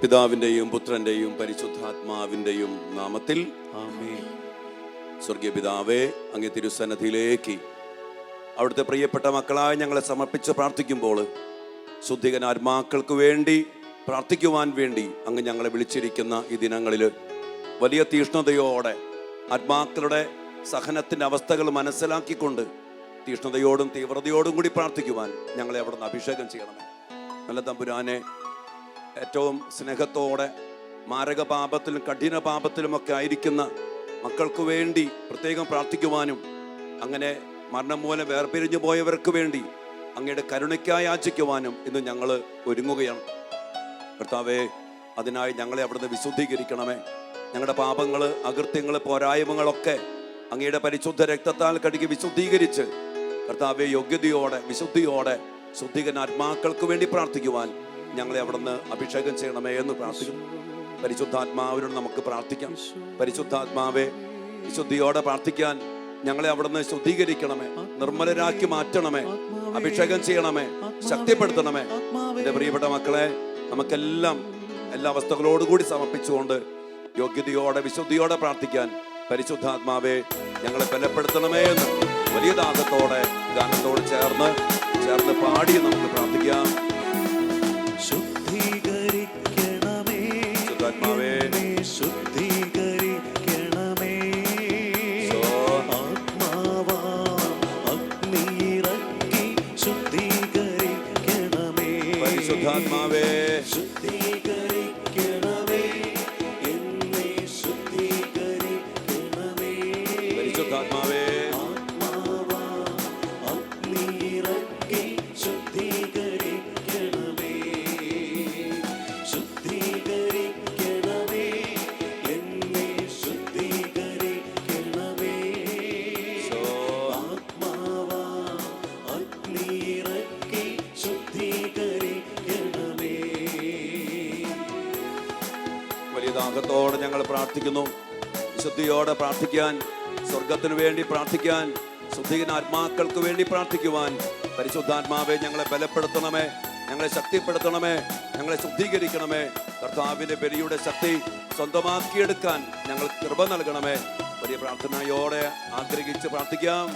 പിതാവിൻ്റെയും പുത്രൻ്റെയും പരിശുദ്ധാത്മാവിൻ്റെയും നാമത്തിൽ ആമേൻ. സ്വർഗീയ പിതാവേ, അങ്ങേ തിരുസന്നിധിയിലേക്ക് അവിടുത്തെ പ്രിയപ്പെട്ട മക്കളായി ഞങ്ങളെ സമർപ്പിച്ച് പ്രാർത്ഥിക്കുമ്പോൾ ശുദ്ധികനാത്മാക്കൾക്ക് വേണ്ടി പ്രാർത്ഥിക്കുവാൻ വേണ്ടി അങ്ങ് ഞങ്ങളെ വിളിച്ചിരിക്കുന്ന ഈ ദിനങ്ങളിൽ വലിയ തീഷ്ണതയോടെ ആത്മാക്കളുടെ സഹനത്തിൻ്റെ അവസ്ഥകൾ മനസ്സിലാക്കിക്കൊണ്ട് തീഷ്ണതയോടും തീവ്രതയോടും കൂടി പ്രാർത്ഥിക്കുവാൻ ഞങ്ങളെ അവിടെ നിന്ന് അഭിഷേകം ചെയ്യണമേ. നല്ല തമ്പുരാനെ, ഏറ്റവും സ്നേഹത്തോടെ മാരക പാപത്തിലും കഠിന പാപത്തിലുമൊക്കെ ആയിരിക്കുന്ന മക്കൾക്ക് വേണ്ടി പ്രത്യേകം പ്രാർത്ഥിക്കുവാനും അങ്ങനെ മരണം മൂലം വേർപിരിഞ്ഞു പോയവർക്ക് വേണ്ടി അങ്ങയുടെ കരുണയ്ക്കായി യാചിക്കുവാനും ഇന്ന് ഞങ്ങൾ ഒരുങ്ങുകയാണ്. കർത്താവേ, അതിനായി ഞങ്ങളെ അവിടുന്ന് വിശുദ്ധീകരിക്കണമേ. ഞങ്ങളുടെ പാപങ്ങൾ, അകൃത്യങ്ങൾ, പോരായ്മകളൊക്കെ അങ്ങയുടെ പരിശുദ്ധ രക്തത്താൽ കഴുകി വിശുദ്ധീകരിച്ച് കർത്താവെ യോഗ്യതയോടെ വിശുദ്ധിയോടെ ശുദ്ധികനാത്മാക്കൾക്ക് വേണ്ടി പ്രാർത്ഥിക്കുവാൻ ഞങ്ങളെ അവിടുന്ന് അഭിഷേകം ചെയ്യണമേ എന്ന് പ്രാർത്ഥിക്കുന്നു. പരിശുദ്ധാത്മാവിനോട് നമുക്ക് പ്രാർത്ഥിക്കാം. പരിശുദ്ധാത്മാവെ, വിശുദ്ധിയോടെ പ്രാർത്ഥിക്കാൻ ഞങ്ങളെ അവിടുന്ന് ശുദ്ധീകരിക്കണമേ, നിർമ്മലരാക്കി മാറ്റണമേ, അഭിഷേകം ചെയ്യണമേ, ശക്തിപ്പെടുത്തണമേ. എൻ്റെ പ്രിയപ്പെട്ട മക്കളെ, നമുക്കെല്ലാം എല്ലാ അവസ്ഥകളോടുകൂടി സമർപ്പിച്ചുകൊണ്ട് യോഗ്യതയോടെ വിശുദ്ധിയോടെ പ്രാർത്ഥിക്കാൻ പരിശുദ്ധാത്മാവെ ഞങ്ങളെ ബലപ്പെടുത്തണമേ എന്ന് വലിയ ദാഹത്തോടെ ഗാനത്തോട് ചേർന്ന് പാടി നമുക്ക് പ്രാർത്ഥിക്കാം. ശുദ്ധീകരിക്കണമേ പരിശുദ്ധാത്മാവേ, ശുദ്ധീകരിക്കണമേ, അഗ്നിയിറക്കി ശുദ്ധീകരിക്കണമേ, പരിശുദ്ധാത്മാവേ ശുദ്ധീകരിക്കണമേ, എന്നെ ശുദ്ധീകരിക്കണമേ, പരിശുദ്ധാത്മാവേ അഗ്നിയിറക്കി ശുദ്ധീകരിക്കണമേ, ശുദ്ധീകരിക്കണമേ, എന്നെ ശുദ്ധീകരിക്കണമേ, ആത്മാവാ അഗ്നിയിറക്കി ശുദ്ധീകരിക്കണമേ. വലിയ ദാഹത്തോടെ ഞങ്ങൾ പ്രാർത്ഥിക്കുന്നു. വിശുദ്ധിയോടെ പ്രാർത്ഥിക്കാൻ, സ്വർഗത്തിനു വേണ്ടി പ്രാർത്ഥിക്കാൻ, ശുദ്ധീകനാത്മാക്കൾക്ക് വേണ്ടി പ്രാർത്ഥിക്കുവാൻ പരിശുദ്ധാത്മാവെ ഞങ്ങളെ ബലപ്പെടുത്തണമേ, ഞങ്ങളെ ശക്തിപ്പെടുത്തണമേ, ഞങ്ങളെ ശുദ്ധീകരിക്കണമേ. കർത്താവിന്റെ ബലിയുടെ ശക്തി സ്വന്തമാക്കിയെടുക്കാൻ ഞങ്ങൾ കൃപ നൽകണമേ. വലിയ പ്രാർത്ഥനയോടെ ആഗ്രഹിച്ച് പ്രാർത്ഥിക്കാം.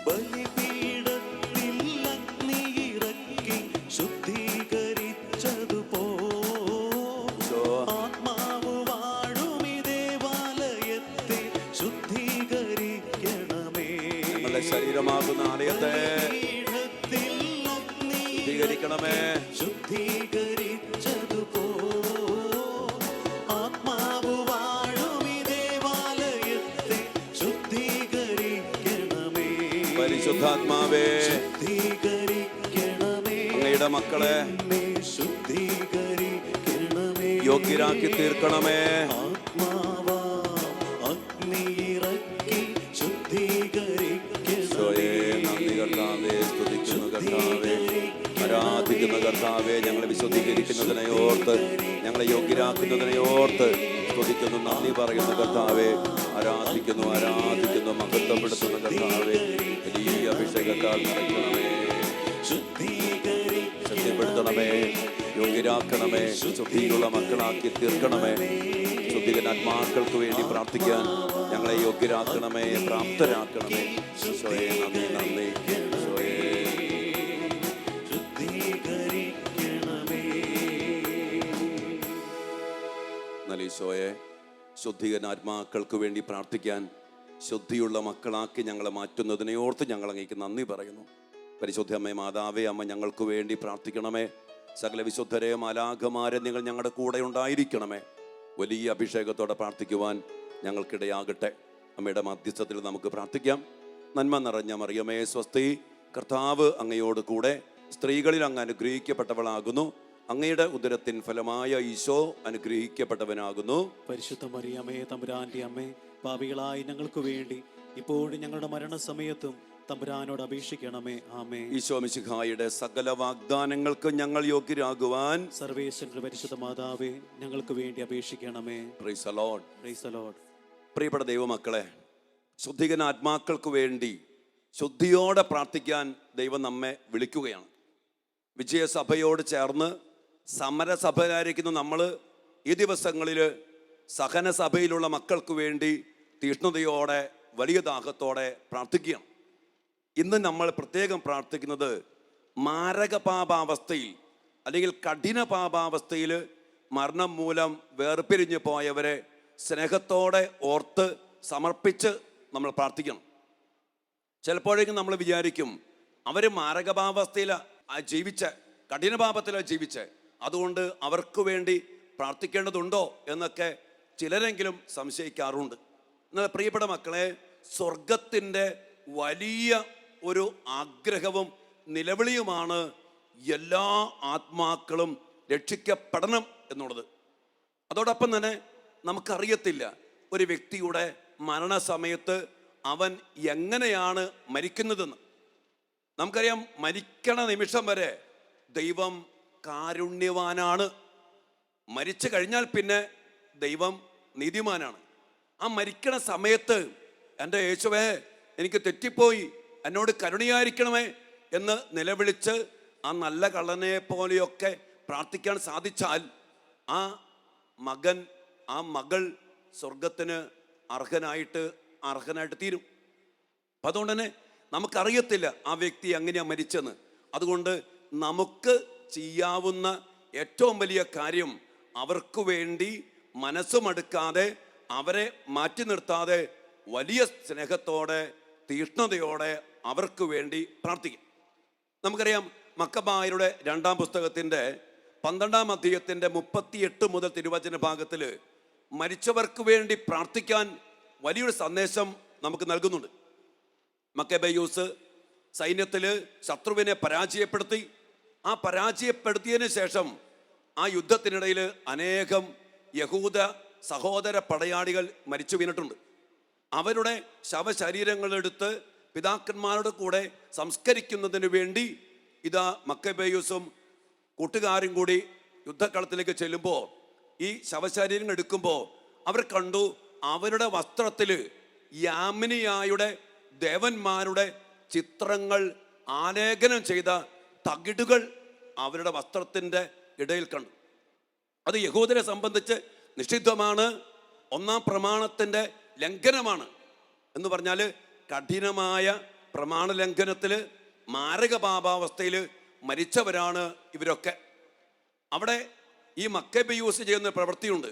ബലിപീഠത്തിൽ അഗ്നിയിറക്കി ശുദ്ധീകരിച്ചതുപോ ആത്മാവ് വാഴും ഈ ദേവാലയത്തെ ശുദ്ധീകരിക്കണമേ. ഞങ്ങളുടെ ശരീരമാകുന്ന ആലയത്തെ പീഠത്തിൽ ശുദ്ധീകരിക്കണമേ. ശുദ്ധീകരിച്ചതുപോ ആത്മാവ് വാഴും ഈ ദേവാലയത്തെ ശുദ്ധീകരിക്കണമേ. പരിശുദ്ധാത്മാവേ, ശുദ്ധീകരിക്കണമേ, അങ്ങയുടെ മക്കളെ എന്നെ ശുദ്ധീകരിക്കണമേ, യോഗ്യരാക്കി തീർക്കണമേ. ആത്മാവാ അഗ്നിയിറക്കി ഈശോയെ, നന്ദി കർത്താവേ, സ്തുതിക്കുന്നു കർത്താവേ, ആരാധിക്കുന്ന കർത്താവേ, ഞങ്ങളെ വിശുദ്ധീകരിക്കുന്നതിനെ ഓർത്ത്, ഞങ്ങളെ യോഗ്യരാക്കുന്നതിനെ ഓർത്ത് സ്തുതിക്കുന്നു, നന്ദി പറയുന്നു കർത്താവേ. ആരാധിക്കുന്നു മഹത്വപ്പെടുത്തുന്ന കർത്താവേ, വലിയ അഭിഷേകത്താൽ നിറയ്ക്കണമേ, ശക്തിപ്പെടുത്തണമേ, യോഗ്യരാക്കണമേ, ശുദ്ധിയുള്ള മക്കളാക്കി തീർക്കണമേ. ശുദ്ധികനാത്മാക്കൾക്ക് വേണ്ടി പ്രാർത്ഥിക്കാൻ ഞങ്ങളെ യോഗ്യരാക്കണമേ, പ്രാപ്തരാക്കണമേ. ഈശോയെ, നന്ദി ഈശോയെ. എന്നാൽ ഈശോയെ, ശുദ്ധികനാത്മാക്കൾക്ക് വേണ്ടി പ്രാർത്ഥിക്കാൻ ശുദ്ധിയുള്ള മക്കളാക്കി ഞങ്ങളെ മാറ്റുന്നതിനെ ഓർത്ത് ഞങ്ങൾ അങ്ങേക്ക് നന്ദി പറയുന്നു. പരിശുദ്ധ അമ്മേ, മാതാവേ, അമ്മ ഞങ്ങൾക്ക് വേണ്ടി പ്രാർത്ഥിക്കണമേ. സകല വിശുദ്ധരെ, മാലാഖമാരെ നിങ്ങൾ ഞങ്ങളുടെ കൂടെ ഉണ്ടായിരിക്കണമേ. വലിയ അഭിഷേകത്തോടെ പ്രാർത്ഥിക്കുവാൻ ഞങ്ങൾക്കിടയാകട്ടെ. അമ്മയുടെ മധ്യസ്ഥത്തിൽ നമുക്ക് പ്രാർത്ഥിക്കാം. നന്മ നിറഞ്ഞ മറിയമേ സ്വസ്തി, കർത്താവ് അങ്ങയോട് കൂടെ, സ്ത്രീകളിൽ അങ്ങ് അനുഗ്രഹിക്കപ്പെട്ടവളാകുന്നു. അങ്ങയുടെ ഉദരത്തിൻ ഫലമായ ഈശോ അനുഗ്രഹിക്കപ്പെട്ടവനാകുന്നു. പരിശുദ്ധ മറിയമേ, തമ്പുരാന്റെ അമ്മേ, പാപികളായി ഞങ്ങൾക്ക് വേണ്ടി ഇപ്പോഴും ഞങ്ങളുടെ മരണസമയത്തും തമ്പുരാനോട് അപേക്ഷിക്കണമേ. ആമേൻ. ഈശോ മിശിഹായുടെ സകല വാഗ്ദാനങ്ങൾക്ക് ഞങ്ങൾ യോഗ്യരാകുവാൻ സർവേശ്വരന്റെ പരിശുദ്ധ മാതാവേ, ഞങ്ങൾക്ക് വേണ്ടി അപേക്ഷിക്കണമേ. Praise the Lord. Praise the Lord. പ്രിയപ്പെട്ട ദൈവമക്കളെ, ശുദ്ധികനാത്മാക്കൾക്ക് വേണ്ടി ശുദ്ധിയോടെ പ്രാർത്ഥിക്കാൻ ദൈവം നമ്മെ വിളിക്കുകയാണ്. വിജയസഭയോട് ചേർന്ന് സമരസഭയിലായിരിക്കുന്ന നമ്മൾ ഈ ദിവസങ്ങളിൽ സഹനസഭയിലുള്ള മക്കൾക്ക് വേണ്ടി തീഷ്ണതയോടെ വലിയ ദാഹത്തോടെ പ്രാർത്ഥിക്കുകയാണ്. ഇന്ന് നമ്മൾ പ്രത്യേകം പ്രാർത്ഥിക്കുന്നത് മാരക പാപാവസ്ഥയിൽ അല്ലെങ്കിൽ കഠിന പാപാവസ്ഥയിൽ മരണം മൂലം വേർപിരിഞ്ഞു പോയവരെ സ്നേഹത്തോടെ ഓർത്ത് സമർപ്പിച്ച് നമ്മൾ പ്രാർത്ഥിക്കണം. ചിലപ്പോഴേക്കും നമ്മൾ വിചാരിക്കും അവർ മാരകപാപാവസ്ഥയിലാണ് ജീവിച്ച, കഠിന പാപത്തിലാണ് ജീവിച്ച്, അതുകൊണ്ട് അവർക്ക് വേണ്ടി പ്രാർത്ഥിക്കേണ്ടതുണ്ടോ എന്നൊക്കെ ചിലരെങ്കിലും സംശയിക്കാറുണ്ട്. എന്നാൽ പ്രിയപ്പെട്ട മക്കളെ, സ്വർഗത്തിൻ്റെ വലിയ ഒരു ആഗ്രഹവും നിലവിളിയുമാണ് എല്ലാ ആത്മാക്കളും രക്ഷിക്കപ്പെടണം എന്നുള്ളത്. അതോടൊപ്പം തന്നെ നമുക്കറിയത്തില്ല ഒരു വ്യക്തിയുടെ മരണസമയത്ത് അവൻ എങ്ങനെയാണ് മരിക്കുന്നതെന്ന്. നമുക്കറിയാം, മരിക്കണ നിമിഷം വരെ ദൈവം കാരുണ്യവാനാണ്. മരിച്ചു കഴിഞ്ഞാൽ പിന്നെ ദൈവം നീതിമാനാണ്. ആ മരിക്കണ സമയത്ത് എൻ്റെ യേശുവേ എനിക്ക് തെറ്റിപ്പോയി, എന്നോട് കരുണയായിരിക്കണമേ എന്ന് നിലവിളിച്ച് ആ നല്ല കള്ളനെ പോലെയൊക്കെ പ്രാർത്ഥിക്കാൻ സാധിച്ചാൽ ആ മകൻ, ആ മകൾ സ്വർഗത്തിന് അർഹനായിട്ട് തീരും. അപ്പം അതുകൊണ്ട് തന്നെ നമുക്കറിയത്തില്ല ആ വ്യക്തി എങ്ങനെയാണ് മരിച്ചെന്ന്. അതുകൊണ്ട് നമുക്ക് ചെയ്യാവുന്ന ഏറ്റവും വലിയ കാര്യം അവർക്ക് വേണ്ടി മനസ്സുമടുക്കാതെ, അവരെ മാറ്റി നിർത്താതെ വലിയ സ്നേഹത്തോടെ തീഷ്ണതയോടെ അവർക്ക് വേണ്ടി പ്രാർത്ഥിക്കും. നമുക്കറിയാം, മക്കബായരുടെ 2-ാം പുസ്തകത്തിൻ്റെ 12-ാം അധ്യായത്തിൻ്റെ 38 മുതൽ തിരുവചന ഭാഗത്തിൽ മരിച്ചവർക്ക് വേണ്ടി പ്രാർത്ഥിക്കാൻ വലിയൊരു സന്ദേശം നമുക്ക് നൽകുന്നുണ്ട്. മക്കബെയൂസ് സൈന്യത്തിൽ ശത്രുവിനെ പരാജയപ്പെടുത്തി. ആ പരാജയപ്പെടുത്തിയതിന് ശേഷം ആ യുദ്ധത്തിനിടയിൽ അനേകം യഹൂദ സഹോദര പടയാളികൾ മരിച്ചു വീണിട്ടുണ്ട്. അവരുടെ ശവശരീരങ്ങളെടുത്ത് പിതാക്കന്മാരുടെ കൂടെ സംസ്കരിക്കുന്നതിന് വേണ്ടി ഇതാ മക്കബെയൂസും കൂട്ടുകാരും കൂടി യുദ്ധക്കളത്തിലേക്ക് ചെല്ലുമ്പോൾ ഈ ശവശരീരങ്ങൾ എടുക്കുമ്പോൾ അവർ കണ്ടു അവരുടെ വസ്ത്രത്തിൽ യാമിനിയായുടെ ദേവന്മാരുടെ ചിത്രങ്ങൾ ആലേഖനം ചെയ്ത തകിടുകൾ അവരുടെ വസ്ത്രത്തിൻ്റെ ഇടയിൽ കണ്ടു. അത് യഹൂദരെ സംബന്ധിച്ച് നിഷിദ്ധമാണ്, 1-ാം പ്രമാണത്തിൻ്റെ ലംഘനമാണ്. എന്ന് പറഞ്ഞാൽ കഠിനമായ പ്രമാണ ലംഘനത്തിൽ മാരക പാപാവസ്ഥയിൽ മരിച്ചവരാണ് ഇവരൊക്കെ. അവിടെ ഈ മക്കബെയൂസ് ചെയ്യുന്ന പ്രവൃത്തിയുണ്ട്.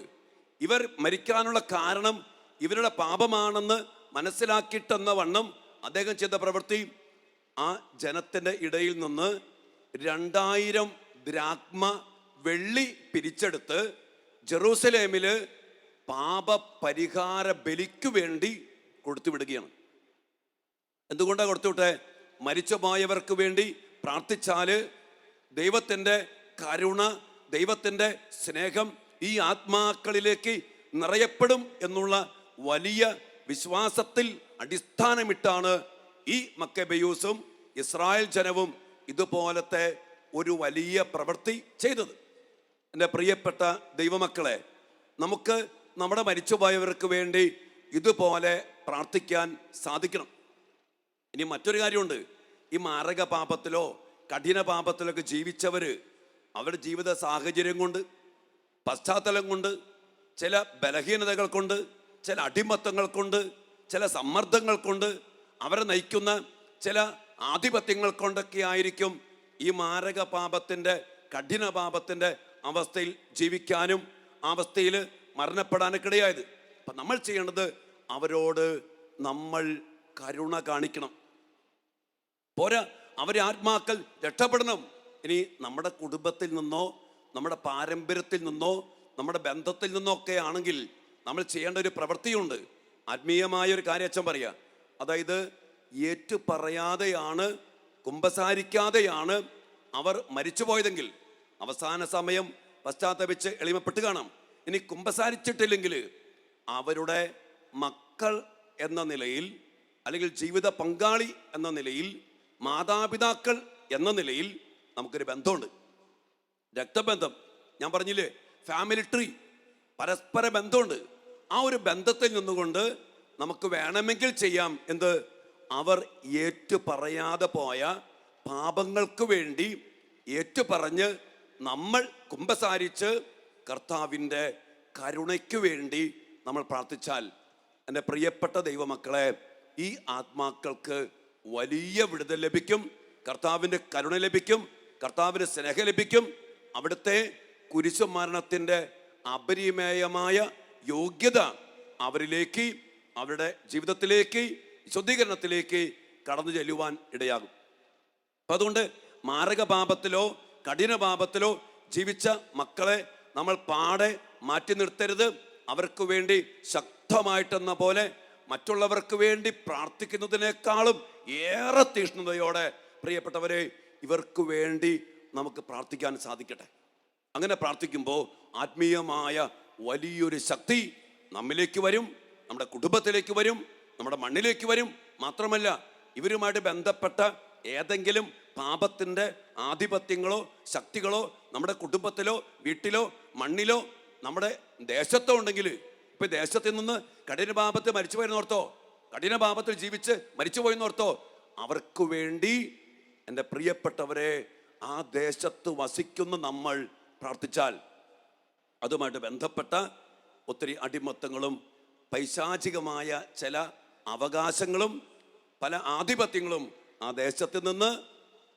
ഇവർ മരിക്കാനുള്ള കാരണം ഇവരുടെ പാപമാണെന്ന് മനസ്സിലാക്കിയിട്ടെന്ന വണ്ണം അദ്ദേഹം ചെയ്ത പ്രവൃത്തി, ആ ജനത്തിൻ്റെ ഇടയിൽ നിന്ന് 2000 ദ്രാഗ്മ വെള്ളി പിരിച്ചെടുത്ത് ജെറൂസലേമിൽ പാപപരിഹാര ബലിക്കു വേണ്ടി കൊടുത്തുവിടുകയാണ്. എന്തുകൊണ്ടാണ് കൊടുത്തുവിട്ടെ? മരിച്ചുപോയവർക്ക് വേണ്ടി പ്രാർത്ഥിച്ചാൽ ദൈവത്തിൻ്റെ കരുണ, ദൈവത്തിൻ്റെ സ്നേഹം ഈ ആത്മാക്കളിലേക്ക് നിറയപ്പെടും എന്നുള്ള വലിയ വിശ്വാസത്തിൽ അടിസ്ഥാനമിട്ടാണ് ഈ മക്കബെയൂസും ഇസ്രായേൽ ജനവും ഇതുപോലത്തെ ഒരു വലിയ പ്രവൃത്തി ചെയ്തത്. എൻ്റെ പ്രിയപ്പെട്ട ദൈവമക്കളെ, നമുക്ക് നമ്മുടെ മരിച്ചുപോയവർക്ക് വേണ്ടി ഇതുപോലെ പ്രാർത്ഥിക്കാൻ സാധിക്കണം. ഇനി മറ്റൊരു കാര്യമുണ്ട്. ഈ മാരക പാപത്തിലോ കഠിന പാപത്തിലൊക്കെ ജീവിച്ചവർ അവരുടെ ജീവിത സാഹചര്യം കൊണ്ട്, പശ്ചാത്തലം കൊണ്ട്, ചില ബലഹീനതകൾ കൊണ്ട്, ചില അടിമത്തങ്ങൾ കൊണ്ട്, ചില സമ്മർദ്ദങ്ങൾ കൊണ്ട്, അവരെ നയിക്കുന്ന ചില ആധിപത്യങ്ങൾ കൊണ്ടൊക്കെ ആയിരിക്കും ഈ മാരക പാപത്തിൻ്റെ, കഠിന പാപത്തിൻ്റെ അവസ്ഥയിൽ ജീവിക്കാനും അവസ്ഥയിൽ മരണപ്പെടാനൊക്കെ ഇടയായത്. അപ്പം നമ്മൾ ചെയ്യേണ്ടത് അവരോട് നമ്മൾ കരുണ കാണിക്കണം. പോരാ, അവരെ ആത്മാക്കൾ രക്ഷപ്പെടണം. ഇനി നമ്മുടെ കുടുംബത്തിൽ നിന്നോ നമ്മുടെ പാരമ്പര്യത്തിൽ നിന്നോ നമ്മുടെ ബന്ധത്തിൽ നിന്നോ ഒക്കെ ആണെങ്കിൽ നമ്മൾ ചെയ്യേണ്ട ഒരു പ്രവൃത്തിയുണ്ട്. ആത്മീയമായൊരു കാര്യം അച്ഛൻ പറയാം. അതായത് ഏറ്റു പറയാതെയാണ്, കുമ്പസാരിക്കാതെയാണ് അവർ മരിച്ചുപോയതെങ്കിൽ അവസാന സമയം പശ്ചാത്തപിച്ച് എളിമപ്പെട്ട് കാണാം. ഇനി കുമ്പസാരിച്ചിട്ടില്ലെങ്കിൽ അവരുടെ മക്കൾ എന്ന നിലയിൽ, അല്ലെങ്കിൽ ജീവിത പങ്കാളി എന്ന നിലയിൽ, മാതാപിതാക്കൾ എന്ന നിലയിൽ നമുക്കൊരു ബന്ധമുണ്ട്, രക്തബന്ധം. ഞാൻ പറഞ്ഞില്ലേ, ഫാമിലി ട്രീ, പരസ്പര ബന്ധമുണ്ട്. ആ ഒരു ബന്ധത്തിൽ നിന്നുകൊണ്ട് നമുക്ക് വേണമെങ്കിൽ ചെയ്യാം. എന്ത്? അവർ ഏറ്റു പറയാതെ പോയ പാപങ്ങൾക്ക് വേണ്ടി ഏറ്റുപറഞ്ഞ് നമ്മൾ കുമ്പസാരിച്ച് കർത്താവിൻ്റെ കരുണയ്ക്ക് വേണ്ടി നമ്മൾ പ്രാർത്ഥിച്ചാൽ, എൻ്റെ പ്രിയപ്പെട്ട ദൈവമക്കളെ, ഈ ആത്മാക്കൾക്ക് വലിയ വിടുതൽ ലഭിക്കും, കർത്താവിൻ്റെ കരുണ ലഭിക്കും, കർത്താവിൻ്റെ സ്നേഹം ലഭിക്കും. അവിടുത്തെ കുരിശുമരണത്തിൻ്റെ അപരിമേയമായ യോഗ്യത അവരിലേക്ക്, അവരുടെ ജീവിതത്തിലേക്ക്, ശുദ്ധീകരണത്തിലേക്ക് കടന്നു ചെല്ലുവാൻ ഇടയാകും. അപ്പം അതുകൊണ്ട് മാരക പാപത്തിലോ കഠിന പാപത്തിലോ ജീവിച്ച മക്കളെ നമ്മൾ പാടെ മാറ്റി നിർത്തരുത്. അവർക്ക് വേണ്ടി ശക്തമായിട്ടെന്ന പോലെ മറ്റുള്ളവർക്ക് വേണ്ടി പ്രാർത്ഥിക്കുന്നതിനേക്കാളും ഏറെ തീഷ്ണതയോടെ പ്രിയപ്പെട്ടവരെ ഇവർക്ക് വേണ്ടി നമുക്ക് പ്രാർത്ഥിക്കാൻ സാധിക്കട്ടെ. അങ്ങനെ പ്രാർത്ഥിക്കുമ്പോൾ ആത്മീയമായ വലിയൊരു ശക്തി നമ്മിലേക്ക് വരും, നമ്മുടെ കുടുംബത്തിലേക്ക് വരും, നമ്മുടെ മണ്ണിലേക്ക് വരും. മാത്രമല്ല, ഇവരുമായിട്ട് ബന്ധപ്പെട്ട ഏതെങ്കിലും പാപത്തിൻ്റെ ആധിപത്യങ്ങളോ ശക്തികളോ നമ്മുടെ കുടുംബത്തിലോ വീട്ടിലോ മണ്ണിലോ നമ്മുടെ ദേശത്തോ ഉണ്ടെങ്കിൽ, ഇപ്പൊ ദേശത്തിൽ നിന്ന് കഠിന പാപത്തിൽ മരിച്ചു പോയെന്നോർത്തോ, കഠിന പാപത്തിൽ ജീവിച്ച് മരിച്ചു പോയെന്നോർത്തോ, അവർക്ക് വേണ്ടി എൻ്റെ പ്രിയപ്പെട്ടവരെ ആ ദേശത്ത് വസിക്കുന്ന നമ്മൾ പ്രാർത്ഥിച്ചാൽ അതുമായിട്ട് ബന്ധപ്പെട്ട ഒത്തിരി അടിമത്തങ്ങളും പൈശാചികമായ ചില അവകാശങ്ങളും പല ആധിപത്യങ്ങളും ആ ദേശത്ത് നിന്ന്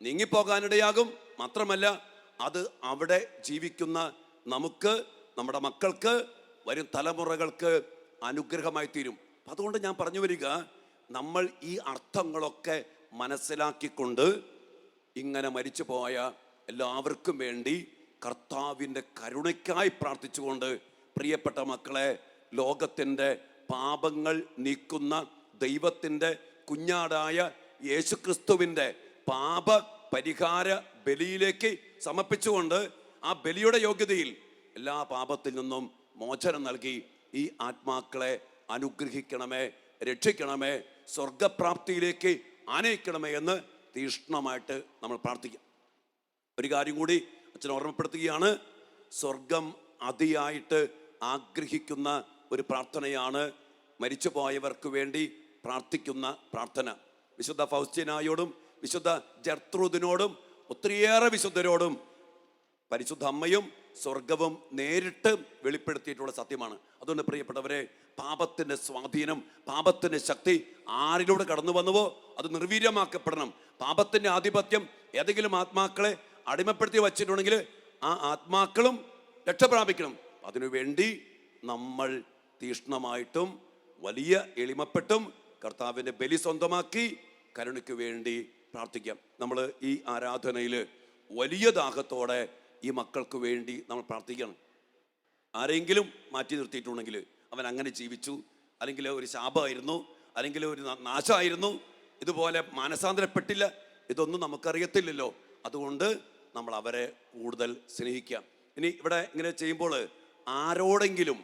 നീങ്ങിപ്പോകാനിടയാകും. മാത്രമല്ല, അത് അവിടെ ജീവിക്കുന്ന നമുക്ക്, നമ്മുടെ മക്കൾക്ക്, വരും തലമുറകൾക്ക് അനുഗ്രഹമായി തീരും. അതുകൊണ്ട് ഞാൻ പറഞ്ഞു വരിക, നമ്മൾ ഈ അർത്ഥങ്ങളൊക്കെ മനസ്സിലാക്കിക്കൊണ്ട് ഇങ്ങനെ മരിച്ചു പോയ എല്ലാവർക്കും വേണ്ടി കർത്താവിൻ്റെ കരുണയ്ക്കായി പ്രാർത്ഥിച്ചുകൊണ്ട്, പ്രിയപ്പെട്ട മക്കളെ, ലോകത്തിൻ്റെ പാപങ്ങൾ നീക്കുന്ന ദൈവത്തിൻ്റെ കുഞ്ഞാടായ യേശുക്രിസ്തുവിൻ്റെ പാപ പരിഹാര ബലിയിലേക്ക് സമർപ്പിച്ചുകൊണ്ട് ആ ബലിയുടെ യോഗ്യതയിൽ എല്ലാ പാപത്തിൽ നിന്നും മോചനം നൽകി ഈ ആത്മാക്കളെ അനുഗ്രഹിക്കണമേ, രക്ഷിക്കണമേ, സ്വർഗപ്രാപ്തിയിലേക്ക് ആനയിക്കണമേ എന്ന് തീഷ്ണമായിട്ട് നമ്മൾ പ്രാർത്ഥിക്കാം. ഒരു കാര്യം കൂടി അച്ഛൻ ഓർമ്മപ്പെടുത്തുകയാണ്. സ്വർഗം അതിയായിട്ട് ആഗ്രഹിക്കുന്ന ഒരു പ്രാർത്ഥനയാണ് മരിച്ചുപോയവർക്ക് വേണ്ടി പ്രാർത്ഥിക്കുന്ന പ്രാർത്ഥന. വിശുദ്ധ ഫൗസ്റ്റീനായോടും വിശുദ്ധ ജർത്രൂദിനോടും ഒത്തിരിയേറെ വിശുദ്ധരോടും പരിശുദ്ധ അമ്മയും സ്വർഗവും നേരിട്ട് വെളിപ്പെടുത്തിയിട്ടുള്ള സത്യമാണ്. അതുകൊണ്ട് പ്രിയപ്പെട്ടവരെ, പാപത്തിൻ്റെ സ്വാധീനം, പാപത്തിൻ്റെ ശക്തി ആരിലൂടെ കടന്നു വന്നുവോ അത് നിർവീര്യമാക്കപ്പെടണം. പാപത്തിൻ്റെ ആധിപത്യം ഏതെങ്കിലും ആത്മാക്കളെ അടിമപ്പെടുത്തി വച്ചിട്ടുണ്ടെങ്കിൽ ആ ആത്മാക്കളും രക്ഷപ്രാപിക്കണം. അതിനുവേണ്ടി നമ്മൾ തീഷ്ണമായിട്ടും വലിയ എളിമപ്പെട്ടും കർത്താവിൻ്റെ ബലി സ്വന്തമാക്കി കരുണയ്ക്ക് വേണ്ടി പ്രാർത്ഥിക്കാം. നമ്മൾ ഈ ആരാധനയിൽ വലിയ ദാഹത്തോടെ ഈ മക്കൾക്ക് വേണ്ടി നമ്മൾ പ്രാർത്ഥിക്കണം. ആരെങ്കിലും മാറ്റി നിർത്തിയിട്ടുണ്ടെങ്കിൽ അവൻ അങ്ങനെ ജീവിച്ചു, അല്ലെങ്കിൽ ഒരു ശാപമായിരുന്നു, അല്ലെങ്കിൽ ഒരു നാശമായിരുന്നു, ഇതുപോലെ മാനസാന്തരപ്പെട്ടില്ല, ഇതൊന്നും നമുക്കറിയത്തില്ലല്ലോ. അതുകൊണ്ട് നമ്മൾ അവരെ കൂടുതൽ സ്നേഹിക്കാം. ഇനി ഇവിടെ ഇങ്ങനെ ചെയ്യുമ്പോൾ ആരോടെങ്കിലും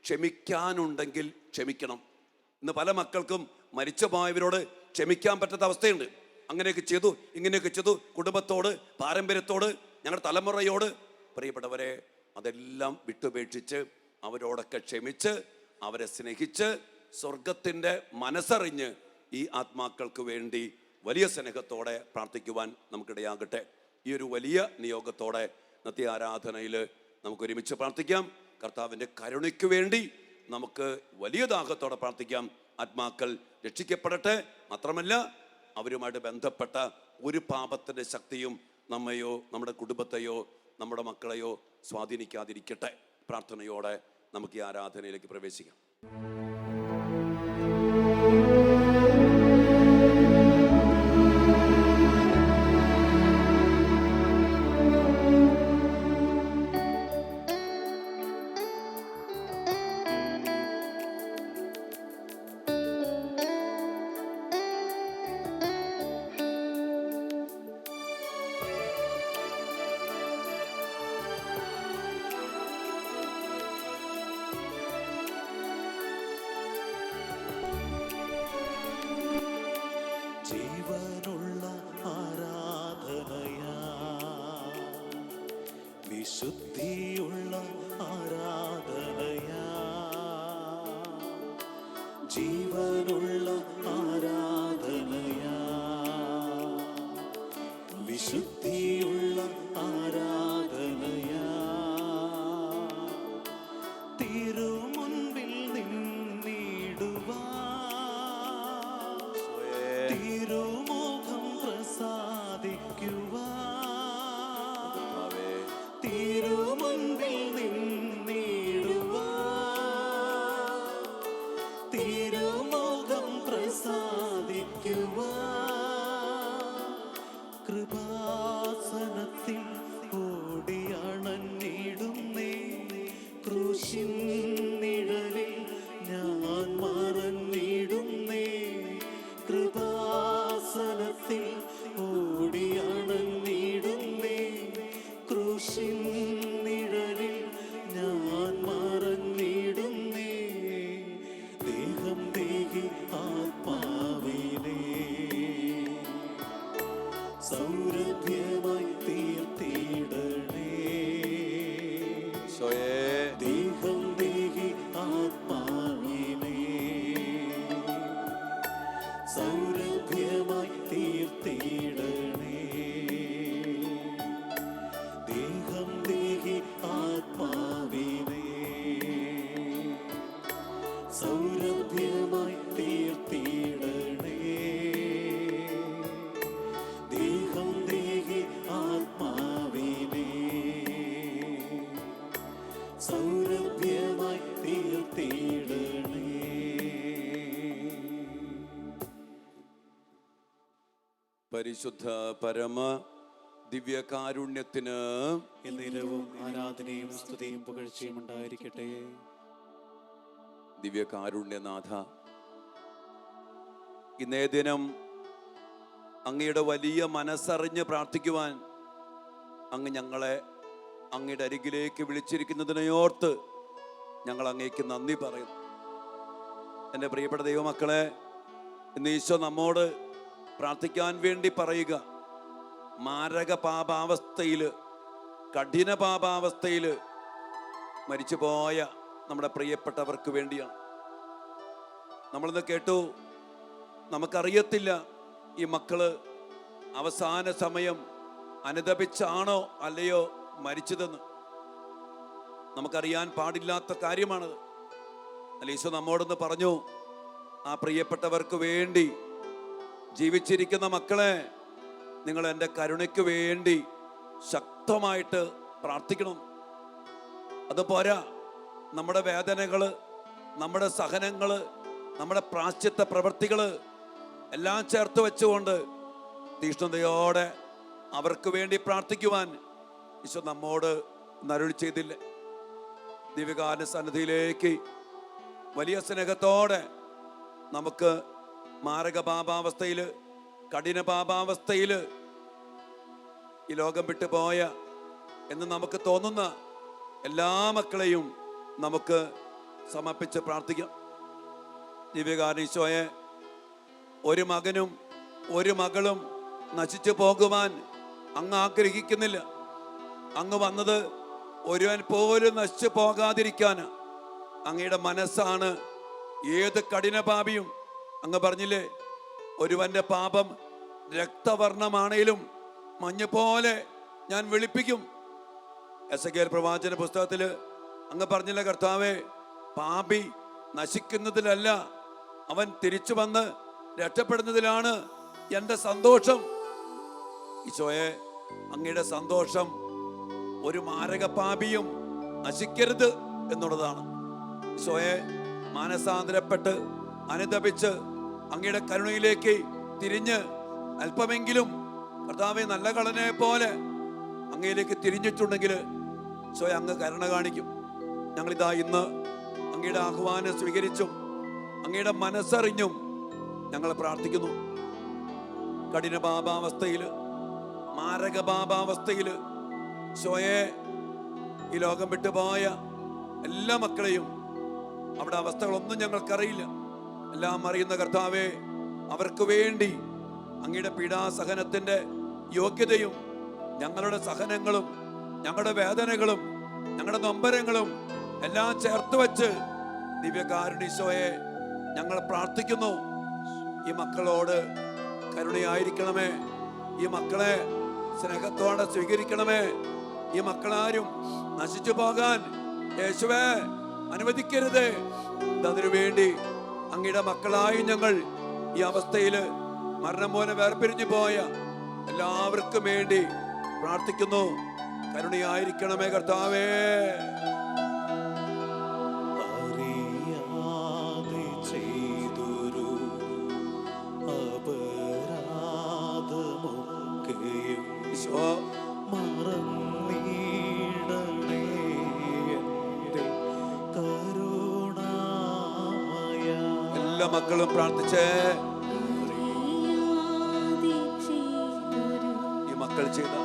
ക്ഷമിക്കാനുണ്ടെങ്കിൽ ക്ഷമിക്കണം. ഇന്ന് പല മക്കൾക്കും മരിച്ചു പോയവരോട് ക്ഷമിക്കാൻ പറ്റാത്ത അവസ്ഥയുണ്ട്. അങ്ങനെയൊക്കെ ചെയ്തു, ഇങ്ങനെയൊക്കെ ചെയ്തു, കുടുംബത്തോട്, പാരമ്പര്യത്തോട്, ഞങ്ങളുടെ തലമുറയോട്. പ്രിയപ്പെട്ടവരെ, അതെല്ലാം വിട്ടുപേക്ഷിച്ച് അവരോടൊക്കെ ക്ഷമിച്ച് അവരെ സ്നേഹിച്ച് സ്വർഗത്തിൻ്റെ മനസ്സറിഞ്ഞ് ഈ ആത്മാക്കൾക്ക് വേണ്ടി വലിയ സ്നേഹത്തോടെ പ്രാർത്ഥിക്കുവാൻ നമുക്കിടയാകട്ടെ. ഈ ഒരു വലിയ നിയോഗത്തോടെ ഇന്നത്തെ ആരാധനയിൽ നമുക്ക് ഒരുമിച്ച് പ്രാർത്ഥിക്കാം. കർത്താവിൻ്റെ കരുണയ്ക്ക് വേണ്ടി നമുക്ക് വലിയ ദാഹത്തോടെ പ്രാർത്ഥിക്കാം. ആത്മാക്കൾ രക്ഷിക്കപ്പെടട്ടെ. മാത്രമല്ല, അവരുമായിട്ട് ബന്ധപ്പെട്ട ഒരു പാപത്തിൻ്റെ ശക്തിയും നമ്മയോ നമ്മുടെ കുടുംബത്തെയോ നമ്മുടെ മക്കളെയോ സ്വാധീനിക്കാതിരിക്കട്ടെ. പ്രാർത്ഥനയോടെ നമുക്ക് ഈ ആരാധനയിലേക്ക് പ്രവേശിക്കാം. ജീവനുള്ള ആരാധനയാ, വിശുദ്ധിയുള്ള ആരാധനയാ, ജീവനുള്ള ആരാധനയാ, വിശുദ്ധിയുള്ള ആരാധനയാ. തിരുമുൻപിൽ നിന്നിടുവാൻ, തിരുമുഖം പ്രസാദിക്കുവാൻ, തിരുമുൻപിൽ നിന്നിടുവാൻ, തിരുമുഖം പ്രസാദിക്കുവാൻ, കൃപാസനത്തിൽ ഓടിയണഞ്ഞിടുന്നേ, ക്രൂശിൻ നിഴലിൽ ഞാൻ മറഞ്ഞിടുന്നേ, കൃപാസനത്തിൽ ഓടിയണഞ്ഞിടുന്നേ, ക്രൂശിൻ നിഴലിൽ ഞാൻ മറഞ്ഞിടുന്നേ, ദേഹം ദേഹി ആത്മാവിനെ സൗരഭ്യമായി തീർത്തിടണേ, ദേഹം ദേഹി ആത്മാവിനെ സൗരഭ്യമായി തീർത്തിടണേ, ദേഹം ദേഹി ആത്മാവിനെ സൗരഭ്യമായി തീർത്തിടണേ, ദേഹം ദേഹി ആത്മാവിനെ സൗരഭ്യമായി തീർത്തിടണേ. പരിശുദ്ധ പരമ ദിവ്യകാരുണ്യത്തിന് എന്നേരവും ആരാധനയും സ്തുതിയും പുകഴ്ചയും ഉണ്ടായിരിക്കട്ടെ. ദിവ്യകാരുണ്യനാഥ, ഇന്നേ ദിനം അങ്ങയുടെ വലിയ മനസ്സറിഞ്ഞ് പ്രാർത്ഥിക്കുവാൻ അങ്ങ് ഞങ്ങളെ അങ്ങയുടെ അരികിലേക്ക് വിളിച്ചിരിക്കുന്നതിനെയോർത്ത് ഞങ്ങൾ അങ്ങേക്ക് നന്ദി പറയുന്നു. എൻ്റെ പ്രിയപ്പെട്ട ദൈവമക്കളെ, ഇന്ന് ഈശോ നമ്മോട് പ്രാർത്ഥിക്കാൻ വേണ്ടി പറയുക മാരക പാപാവസ്ഥയിൽ, കഠിന പാപാവസ്ഥയിൽ മരിച്ചുപോയ നമ്മുടെ പ്രിയപ്പെട്ടവർക്ക് വേണ്ടിയാണ്. നമ്മളിന്ന് കേട്ടു, നമുക്കറിയത്തില്ല ഈ മക്കള് അവസാന സമയം അനുതപിച്ചാണോ അല്ലയോ മരിച്ചതെന്ന്. നമുക്കറിയാൻ പാടില്ലാത്ത കാര്യമാണത്. അല്ല, ഈശോ നമ്മോടൊന്ന് പറഞ്ഞു, ആ പ്രിയപ്പെട്ടവർക്ക് വേണ്ടി ജീവിച്ചിരിക്കുന്ന മക്കളെ, നിങ്ങൾ എൻ്റെ കരുണയ്ക്ക് വേണ്ടി ശക്തമായിട്ട് പ്രാർത്ഥിക്കണം. അതുപോരാ, നമ്മുടെ വേദനകള്, നമ്മുടെ സഹനങ്ങള്, നമ്മുടെ പ്രാശ്ചിത്ത പ്രവൃത്തികള് എല്ലാം ചേർത്ത് വെച്ചുകൊണ്ട് തീഷ്ണതയോടെ അവർക്ക് വേണ്ടി പ്രാർത്ഥിക്കുവാൻ ഈശോ നമ്മോട് അരുളി ചെയ്തില്ലേ? ദിവ്യകാരുണ്യ സന്നിധിയിലേക്ക് വലിയ സ്നേഹത്തോടെ നമുക്ക് മാരക പാപാവസ്ഥയിൽ, കഠിന പാപാവസ്ഥയിൽ ഈ ലോകം വിട്ടുപോയ എന്ന് നമുക്ക് തോന്നുന്ന എല്ലാ മക്കളെയും നമുക്ക് സമർപ്പിച്ച് പ്രാർത്ഥിക്കാം. ദിവ്യകാരുണ്യ ഈശോയെ, ഒരു മകനും ഒരു മകളും നശിച്ചു പോകുവാൻ അങ്ങ് ആഗ്രഹിക്കുന്നില്ല. അങ്ങ് വന്നത് ഒരുവൻ പോലും നശിച്ചു പോകാതിരിക്കാൻ. അങ്ങയുടെ മനസ്സാണ് ഏത് കഠിന പാപിയും. അങ്ങ് പറഞ്ഞില്ലേ, ഒരുവന്റെ പാപം രക്തവർണ്ണമാണേലും മഞ്ഞ പോലെ ഞാൻ വെളുപ്പിക്കും. എസെക്കിയേൽ പ്രവാചന പുസ്തകത്തിൽ അങ്ങ് പറഞ്ഞില്ല, കർത്താവേ, പാപി നശിക്കുന്നതിലല്ല, അവൻ തിരിച്ചു വന്ന് രക്ഷപ്പെടുന്നതിലാണ് എൻ്റെ സന്തോഷം. ഈശോയെ, അങ്ങയുടെ സന്തോഷം ഒരു മാരക പാപിയും നശിക്കരുത് എന്നുള്ളതാണ്. ഈശോയെ, മാനസാന്തരപ്പെട്ട് അനുതപിച്ച് അങ്ങയുടെ കരുണയിലേക്ക് തിരിഞ്ഞ് അല്പമെങ്കിലും കർത്താവെ നല്ല കളനെ പോലെ അങ്ങയിലേക്ക് തിരിഞ്ഞിട്ടുണ്ടെങ്കിൽ ഈശോയെ, അങ്ങ് കരുണ കാണിക്കും. ഞങ്ങളിതാ ഇന്ന് അങ്ങയുടെ ആഹ്വാനം സ്വീകരിച്ചും അങ്ങയുടെ മനസ്സറിഞ്ഞും ഞങ്ങൾ പ്രാർത്ഥിക്കുന്നു. കഠിന പാപാവസ്ഥയിൽ, മാരക പാപാവസ്ഥയിൽ ഈശോയെ, ഈ ലോകം വിട്ടുപോയ എല്ലാ മക്കളെയും, അവിടെ അവസ്ഥകളൊന്നും ഞങ്ങൾക്കറിയില്ല, എല്ലാം അറിയുന്ന കർത്താവെ, അവർക്ക് വേണ്ടി അങ്ങയുടെ പീഡാസഹനത്തിന്റെ യോഗ്യതയും ഞങ്ങളുടെ സഹനങ്ങളും ഞങ്ങളുടെ വേദനകളും ഞങ്ങളുടെ നൊമ്പരങ്ങളും എല്ലാം ചേർത്ത് വെച്ച് ദിവ്യകാരുണ്യ ഈശോയെ ഞങ്ങൾ പ്രാർത്ഥിക്കുന്നു. ഈ മക്കളോട് കരുണയായിരിക്കണമേ. ഈ മക്കളെ സ്നേഹത്തോടെ സ്വീകരിക്കണമേ. ഈ മക്കളാരും നശിച്ചു പോകാൻ യേശുവേ അനുവദിക്കരുത്. അതിനു വേണ്ടി അങ്ങയുടെ മക്കളായി ഞങ്ങൾ ഈ അവസ്ഥയില് മരണം പോലെ വേർപിരിഞ്ഞു പോയ എല്ലാവർക്കും വേണ്ടി പ്രാർത്ഥിക്കുന്നു. കരുണയായിരിക്കണമേ കർത്താവേ. അറിയാതെ ചെയ്തൊരു അപരാധമൊക്കെയും ഈശോ മറന്നിടണേ എൻ്റെ കരുണാമയ. എല്ലാ മക്കളും പ്രാർത്ഥിച്ചേ. ഈ മക്കൾ ചെയ്ത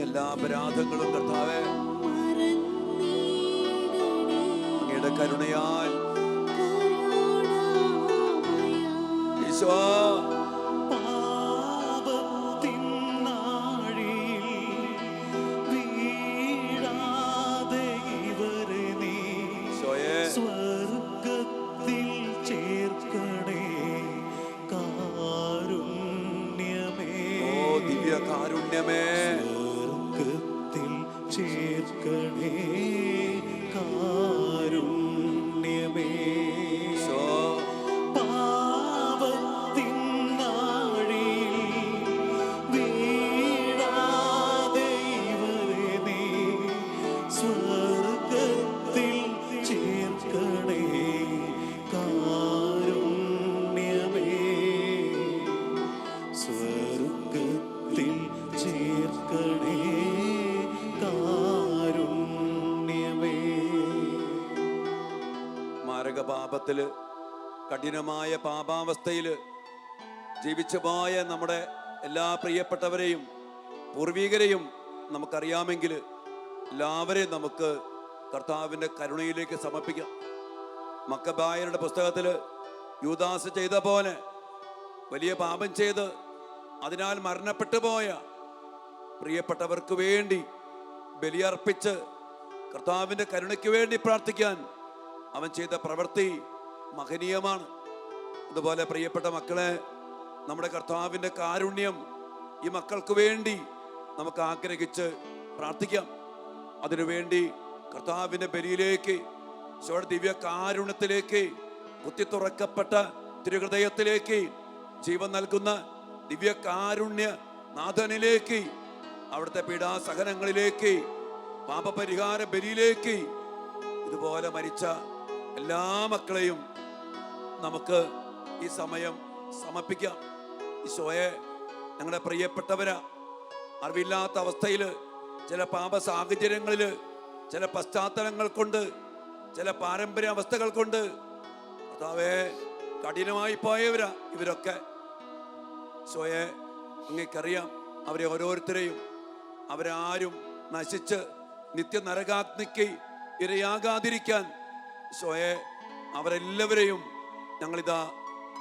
എല്ലാ അപരാധങ്ങളും കർത്താവേ അങ്ങയുടെ കരുണയാൽ ഈശോ പാപത്തിൻ നാഴിയിൽ വീഴാതെ ഇവരെ നീ സ്വർഗത്തിൽ ചേർക്കണേ കാരുണ്യമേ. ഓ ദിവ്യ കാരുണ്യമേ, സ്വർഗത്തിൽ ചേർക്കണേ കാരുണ്യമേ. ഈശോ പാപത്തിൻ നാഴിയിൽ വീഴാതെ ഇവരെ നീ സ്വർഗത്തിൽ ചേർക്കണേ കാരുണ്യമേ. സ്വർഗത്തിൽ ചേർക്കണേ കാരുണ്യമേ. മാരക പാപത്തില് കഠിനമായ പാപാവസ്ഥയില് ജീവിച്ചു പോയ നമ്മുടെ എല്ലാ പ്രിയപ്പെട്ടവരെയും പൂർവികരെയും നമുക്കറിയാമെങ്കിൽ എല്ലാവരെയും നമുക്ക് കർത്താവിൻ്റെ കരുണയിലേക്ക് സമർപ്പിക്കാം. മക്കബായരുടെ പുസ്തകത്തിൽ യൂദാസ് ചെയ്ത പോലെ വലിയ പാപം ചെയ്ത് അതിനാൽ മരണപ്പെട്ടു പോയ പ്രിയപ്പെട്ടവർക്ക് വേണ്ടി ബലിയർപ്പിച്ച് കർത്താവിൻ്റെ കരുണയ്ക്ക് വേണ്ടി പ്രാർത്ഥിക്കാൻ അവൻ ചെയ്ത പ്രവൃത്തി മഹനീയമാണ്. അതുപോലെ പ്രിയപ്പെട്ട മക്കളെ, നമ്മുടെ കർത്താവിൻ്റെ കാരുണ്യം ഈ മക്കൾക്ക് വേണ്ടി നമുക്ക് ആഗ്രഹിച്ച് പ്രാർത്ഥിക്കാം. അതിനുവേണ്ടി കർത്താവിൻ്റെ ബലിയിലേക്ക്, ഈശോയുടെ ദിവ്യ കാരുണ്യത്തിലേക്ക്, കുത്തിത്തുറക്കപ്പെട്ട തിരുഹൃദയത്തിലേക്ക്, ജീവൻ നൽകുന്ന ദിവ്യ കാരുണ്യ നാഥനിലേക്ക്, അവിടുത്തെ പീഡാസഹനങ്ങളിലേക്ക്, പാപപരിഹാര ബലിയിലേക്ക് ഇതുപോലെ മരിച്ച എല്ലാ മക്കളെയും നമുക്ക് ഈ സമയം സമർപ്പിക്കാം. ഈശോയെ, ഞങ്ങളുടെ പ്രിയപ്പെട്ടവരാ അറിവില്ലാത്ത അവസ്ഥയിൽ, ചില പാപ സാഹചര്യങ്ങളിൽ, ചില പശ്ചാത്തലങ്ങൾ കൊണ്ട്, ചില പാരമ്പര്യ അവസ്ഥകൾ കൊണ്ട് കർത്താവേ കഠിനമായി പോയവരാ ഇവരൊക്കെ. ഈശോയെ, അങ്ങേക്കറിയാം അവരെ ഓരോരുത്തരെയും. അവരാരും നശിച്ച് നിത്യനരകാഗ്നിക്ക് ഇരയാകാതിരിക്കാൻ ഈശോയെ അവരെല്ലാവരെയും ഞങ്ങളിതാ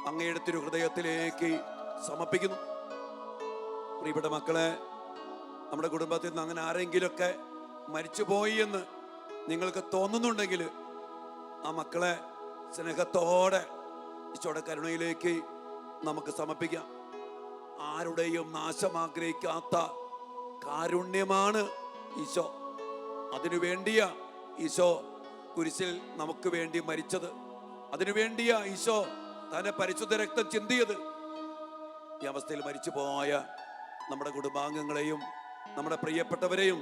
അങ്ങയുടെ തിരുഹൃദയത്തിലേക്ക് സമർപ്പിക്കുന്നു. പ്രിയപ്പെട്ട മക്കളെ, നമ്മുടെ കുടുംബത്തിൽ നിന്ന് അങ്ങനെ ആരെങ്കിലുമൊക്കെ മരിച്ചുപോയി എന്ന് നിങ്ങൾക്ക് തോന്നുന്നുണ്ടെങ്കിൽ ആ മക്കളെ സ്നേഹത്തോടെ ഈശോയുടെ കരുണയിലേക്ക് നമുക്ക് സമർപ്പിക്കാം. ആരുടെയും നാശം ആഗ്രഹിക്കാത്ത കാരുണ്യമാണ് ഈശോ. അതിനു വേണ്ടിയാ ഈശോ കുരിശിൽ നമുക്ക് വേണ്ടി മരിച്ചത്. അതിനു വേണ്ടിയാ ഈശോ തന്നെ പരിശുദ്ധ രക്തം ചിന്തിയത്. ഈ അവസ്ഥയിൽ മരിച്ചു പോയ നമ്മുടെ കുടുംബാംഗങ്ങളെയും നമ്മുടെ പ്രിയപ്പെട്ടവരെയും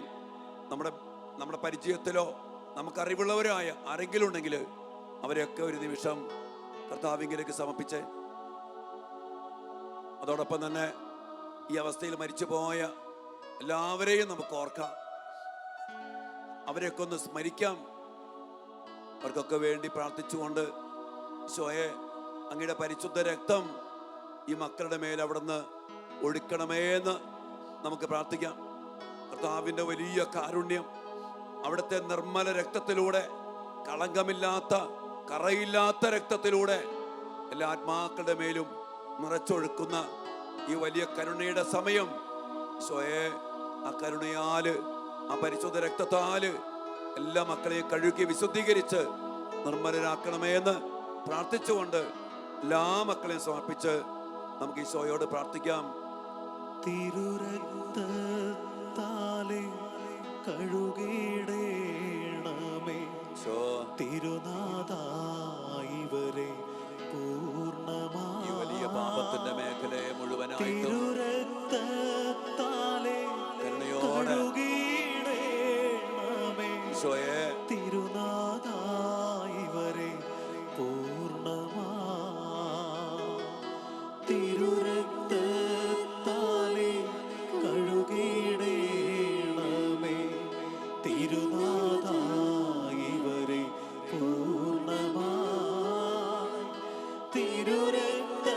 നമ്മുടെ പരിചയത്തിലോ നമുക്കറിവുള്ളവരായ ആരെങ്കിലും ഉണ്ടെങ്കിൽ അവരെയൊക്കെ ഒരു നിമിഷം കർത്താവിലേക്ക് സമർപ്പിച്ചേ. അതോടൊപ്പം തന്നെ ഈ അവസ്ഥയിൽ മരിച്ചു പോയ എല്ലാവരെയും നമുക്ക് ഓർക്കാം, അവരെയൊക്കെ ഒന്ന് സ്മരിക്കാം. അവർക്കൊക്കെ വേണ്ടി പ്രാർത്ഥിച്ചുകൊണ്ട് ഈശോയെ, അങ്ങയുടെ പരിശുദ്ധ രക്തം ഈ മക്കളുടെ മേൽ അവിടുന്ന് ഒഴുക്കണമേ എന്ന് നമുക്ക് പ്രാർത്ഥിക്കാം. കർത്താവിൻ്റെ വലിയ കാരുണ്യം അവിടുത്തെ നിർമ്മല രക്തത്തിലൂടെ, കളങ്കമില്ലാത്ത കറയില്ലാത്ത രക്തത്തിലൂടെ എല്ലാ ആത്മാക്കളുടെ മേലും നിറച്ചൊഴുക്കുന്ന ഈ വലിയ കരുണയുടെ സമയം ഈശോയെ, ആ കരുണയാല്, ആ പരിശുദ്ധ രക്തത്താല് എല്ലാ മക്കളെയും കഴുകി വിശുദ്ധീകരിച്ച് നിർമ്മലരാക്കണമേ എന്ന് പ്രാർത്ഥിച്ചുകൊണ്ട് എല്ലാ മക്കളെയും സമർപ്പിച്ച് നമുക്ക് ഈശോയോട് പ്രാർത്ഥിക്കാം. തിരുരക്തത്താലെ കഴുകിടേണമേ ഈശോയെ തിരുനാഥാ ഇവരെ പൂർണ്ണമാ തിരുരക്തത്താലെ കഴുകിയിടേണമേ. തിരുനാഥാ ഇവരെ പൂർണ്ണമാ തിരുരക്തത്താലെ